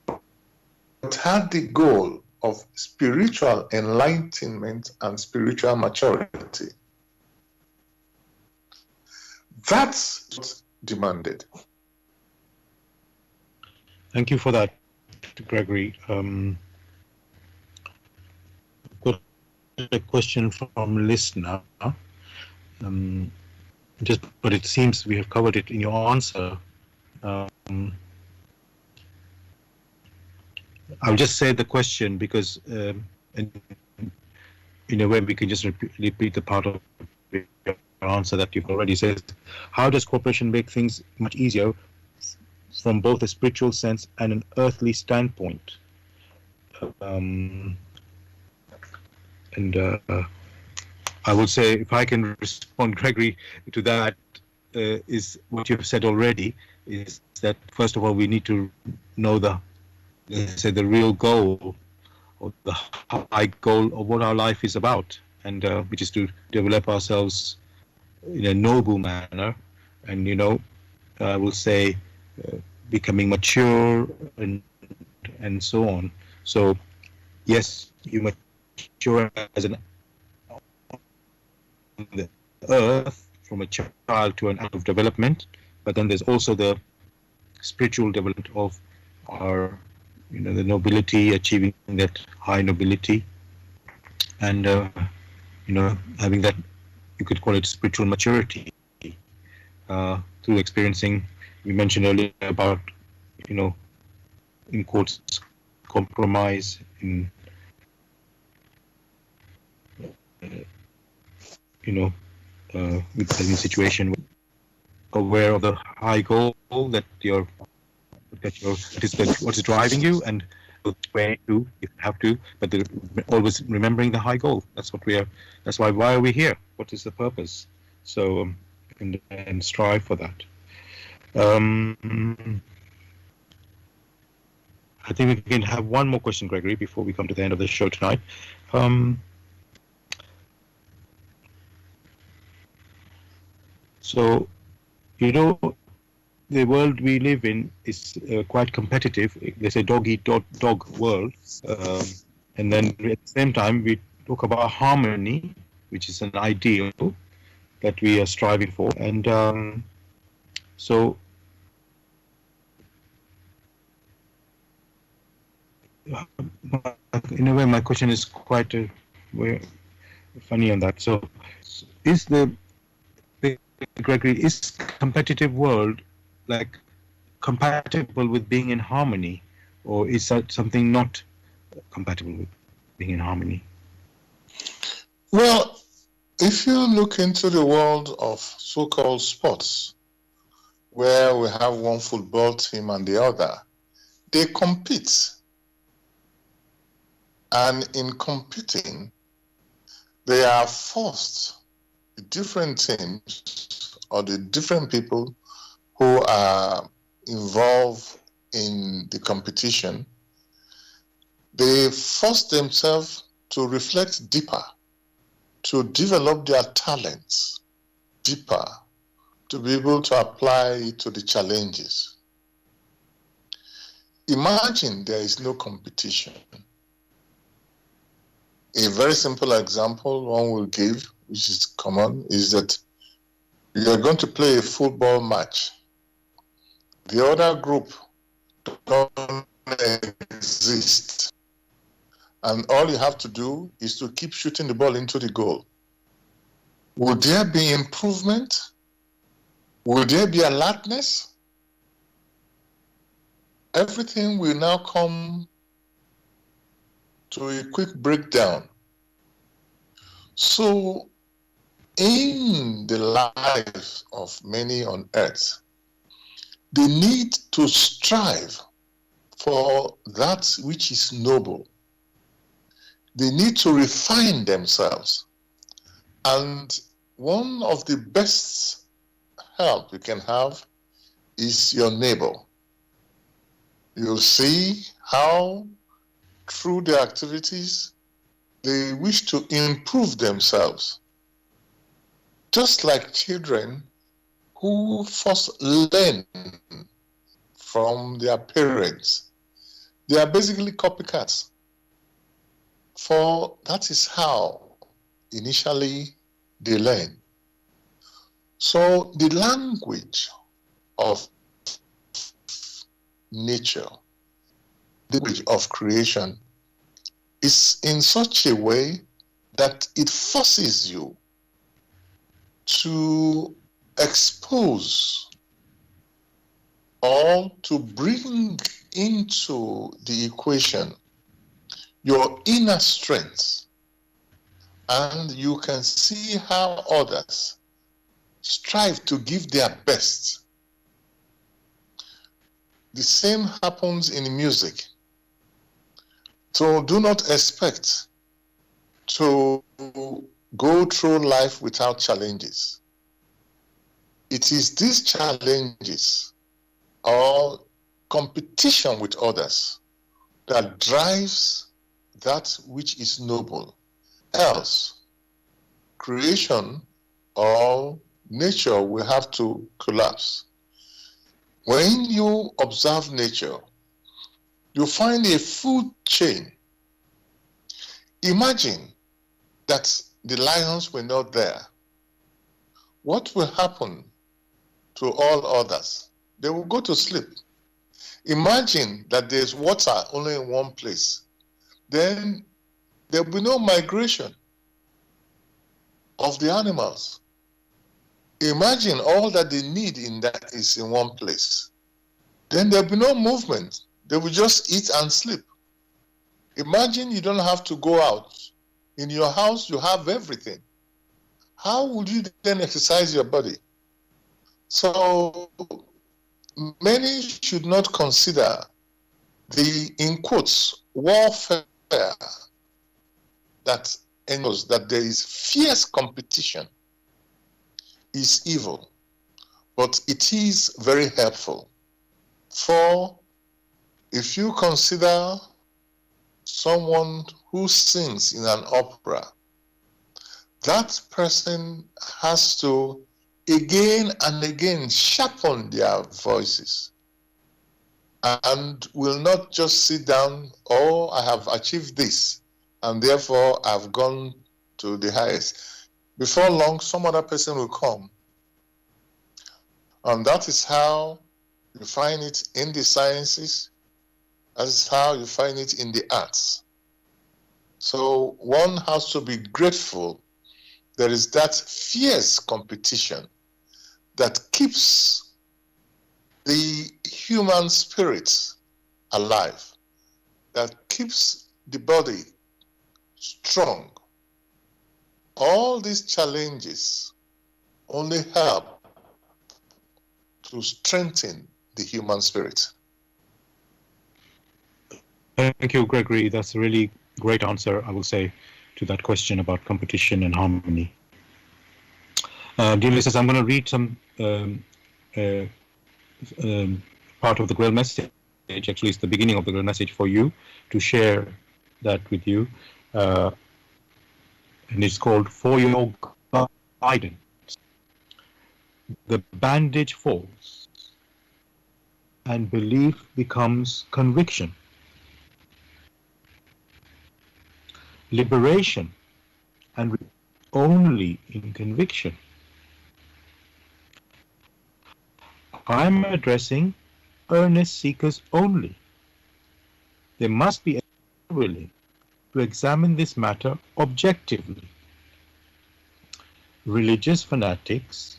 but had the goal of spiritual enlightenment and spiritual maturity. That's what's demanded. Thank you for that, Gregory. I've got a question from a listener. But it seems we have covered it in your answer. I'll just say the question because in a way we can just repeat the part of your answer that you've already said. How does cooperation make things much easier from both a spiritual sense and an earthly standpoint? I would say, if I can respond, Gregory, to that, is what you've said already, is that first of all we need to know the real goal, or the high goal of what our life is about, and which is to develop ourselves in a noble manner, and I will say becoming mature and so on. So yes, you mature as an the earth from a child to an act of development, but then there's also the spiritual development of our the nobility, achieving that high nobility, and having that, you could call it spiritual maturity, through experiencing, we mentioned earlier about in quotes, compromise, in with any situation, aware of the high goal that what's driving you, and where to if you have to, but always remembering the high goal. That's what we are. That's why are we here? What is the purpose? So and strive for that. I think we can have one more question, Gregory, before we come to the end of the show tonight. So, the world we live in is quite competitive. There's a dog-eat-dog world. And then at the same time, we talk about harmony, which is an ideal that we are striving for. And so, in a way, my question is quite funny on that. So, is Gregory, is competitive world like compatible with being in harmony, or is that something not compatible with being in harmony? Well, if you look into the world of so-called sports, where we have one football team and the other, they compete. And in competing, they are forced, the different teams or the different people who are involved in the competition, They force themselves to reflect deeper, to develop their talents deeper, to be able to apply it to the challenges. Imagine there is no competition. A very simple example one will give, which is common, is that you are going to play a football match. The other group don't exist. And all you have to do is to keep shooting the ball into the goal. Would there be improvement? Will there be alertness? Everything will now come to a quick breakdown. So, in the lives of many on earth, they need to strive for that which is noble. They need to refine themselves. And one of the best help you can have is your neighbor. You'll see how through their activities they wish to improve themselves. Just like children who first learn from their parents, they are basically copycats. For that is how initially they learn. So the language of nature, the language of creation, is in such a way that it forces you to expose or to bring into the equation your inner strength, and you can see how others strive to give their best. The same happens in music. So do not expect to go through life without challenges. It is these challenges or competition with others that drives that which is noble. Else, creation or nature will have to collapse. When you observe nature, you find a food chain. Imagine that the lions were not there. What will happen to all others? They will go to sleep. Imagine that there's water only in one place. Then there will be no migration of the animals. Imagine all that they need in that is in one place. Then there will be no movement. They will just eat and sleep. Imagine you don't have to go out. In your house, you have everything. How would you then exercise your body? So many should not consider the, in quotes, warfare that entails that there is fierce competition is evil, but it is very helpful. For if you consider someone who sings in an opera, that person has to again and again sharpen their voices and will not just sit down, oh, I have achieved this and therefore I've gone to the highest. Before long, some other person will come. And that is how you find it in the sciences. That is how you find it in the arts. So one has to be grateful there is that fierce competition that keeps the human spirit alive, that keeps the body strong. All these challenges only help to strengthen the human spirit. Thank you, Gregory. That's a really great answer, I will say, to that question about competition and harmony. Dear listeners, I'm going to read some part of the Grail Message. Actually, it's the beginning of the Grail Message for you to share that with you, and it's called For Your Guidance. The bandage falls, and belief becomes conviction. Liberation and only in conviction. I'm addressing earnest seekers only. They must be willing to examine this matter objectively. Religious fanatics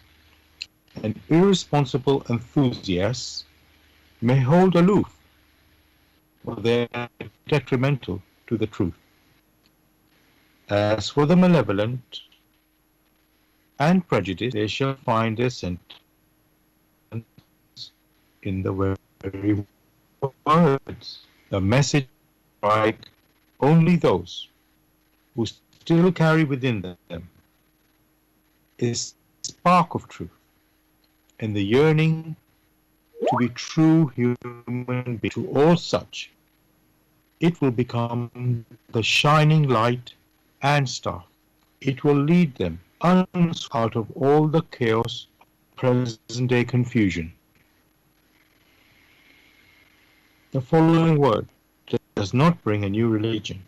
and irresponsible enthusiasts may hold aloof, for they are detrimental to the truth. As for the malevolent and prejudiced, they shall find their sentence in the very words. The message strike only those who still carry within them a spark of truth and the yearning to be true human beings. To all such, it will become the shining light and star. It will lead them out of all the chaos of present-day confusion. The following word does not bring a new religion,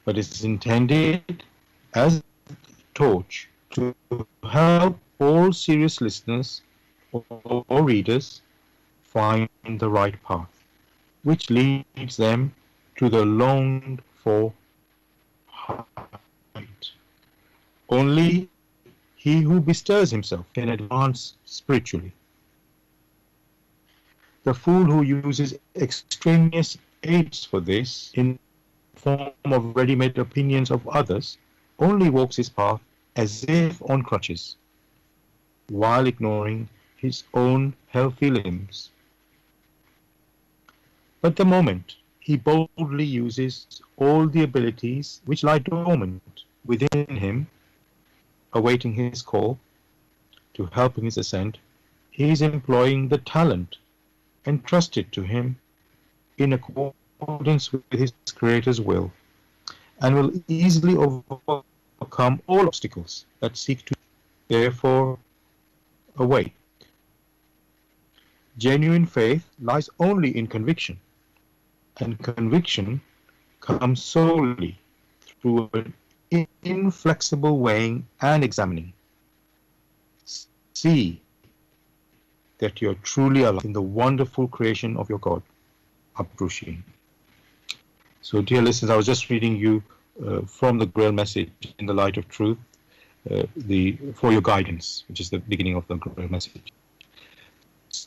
but is intended as a torch to help all serious listeners or readers find the right path, which leads them to the longed for height. Only he who bestirs himself can advance spiritually. The fool who uses extraneous aids for this in form of ready-made opinions of others only walks his path as if on crutches, while ignoring his own healthy limbs. But the moment he boldly uses all the abilities which lie dormant within him, awaiting his call to help in his ascent, he is employing the talent entrusted to him in accordance with his Creator's will, and will easily overcome all obstacles that seek to. Therefore, awake. Genuine faith lies only in conviction, and conviction comes solely through an inflexible weighing and examining. See that you are truly alive in the wonderful creation of your God, Aprushi. So, dear listeners, I was just reading you from the Grail Message in the Light of Truth, For Your Guidance, which is the beginning of the Grail Message.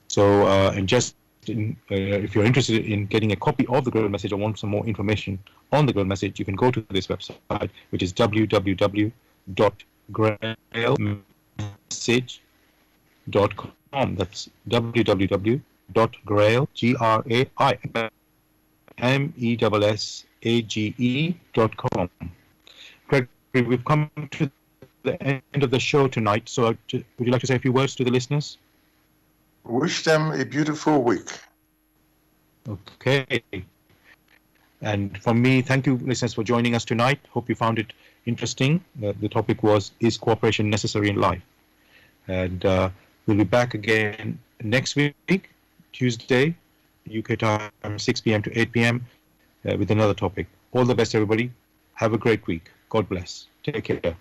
So, and just if you're interested in getting a copy of the Grail Message or want some more information on the Grail Message, you can go to this website, which is www.grailmessage.com. That's www.grailmessage.com. Gregory, we've come to the end of the show tonight, so would you like to say a few words to the listeners? Wish them a beautiful week. Okay. And from me, thank you, listeners, for joining us tonight. Hope you found it interesting. The topic was, is cooperation necessary in life? And we'll be back again next week, Tuesday, UK time, 6 p.m. to 8 p.m. With another topic. All the best, everybody. Have a great week. God bless. Take care.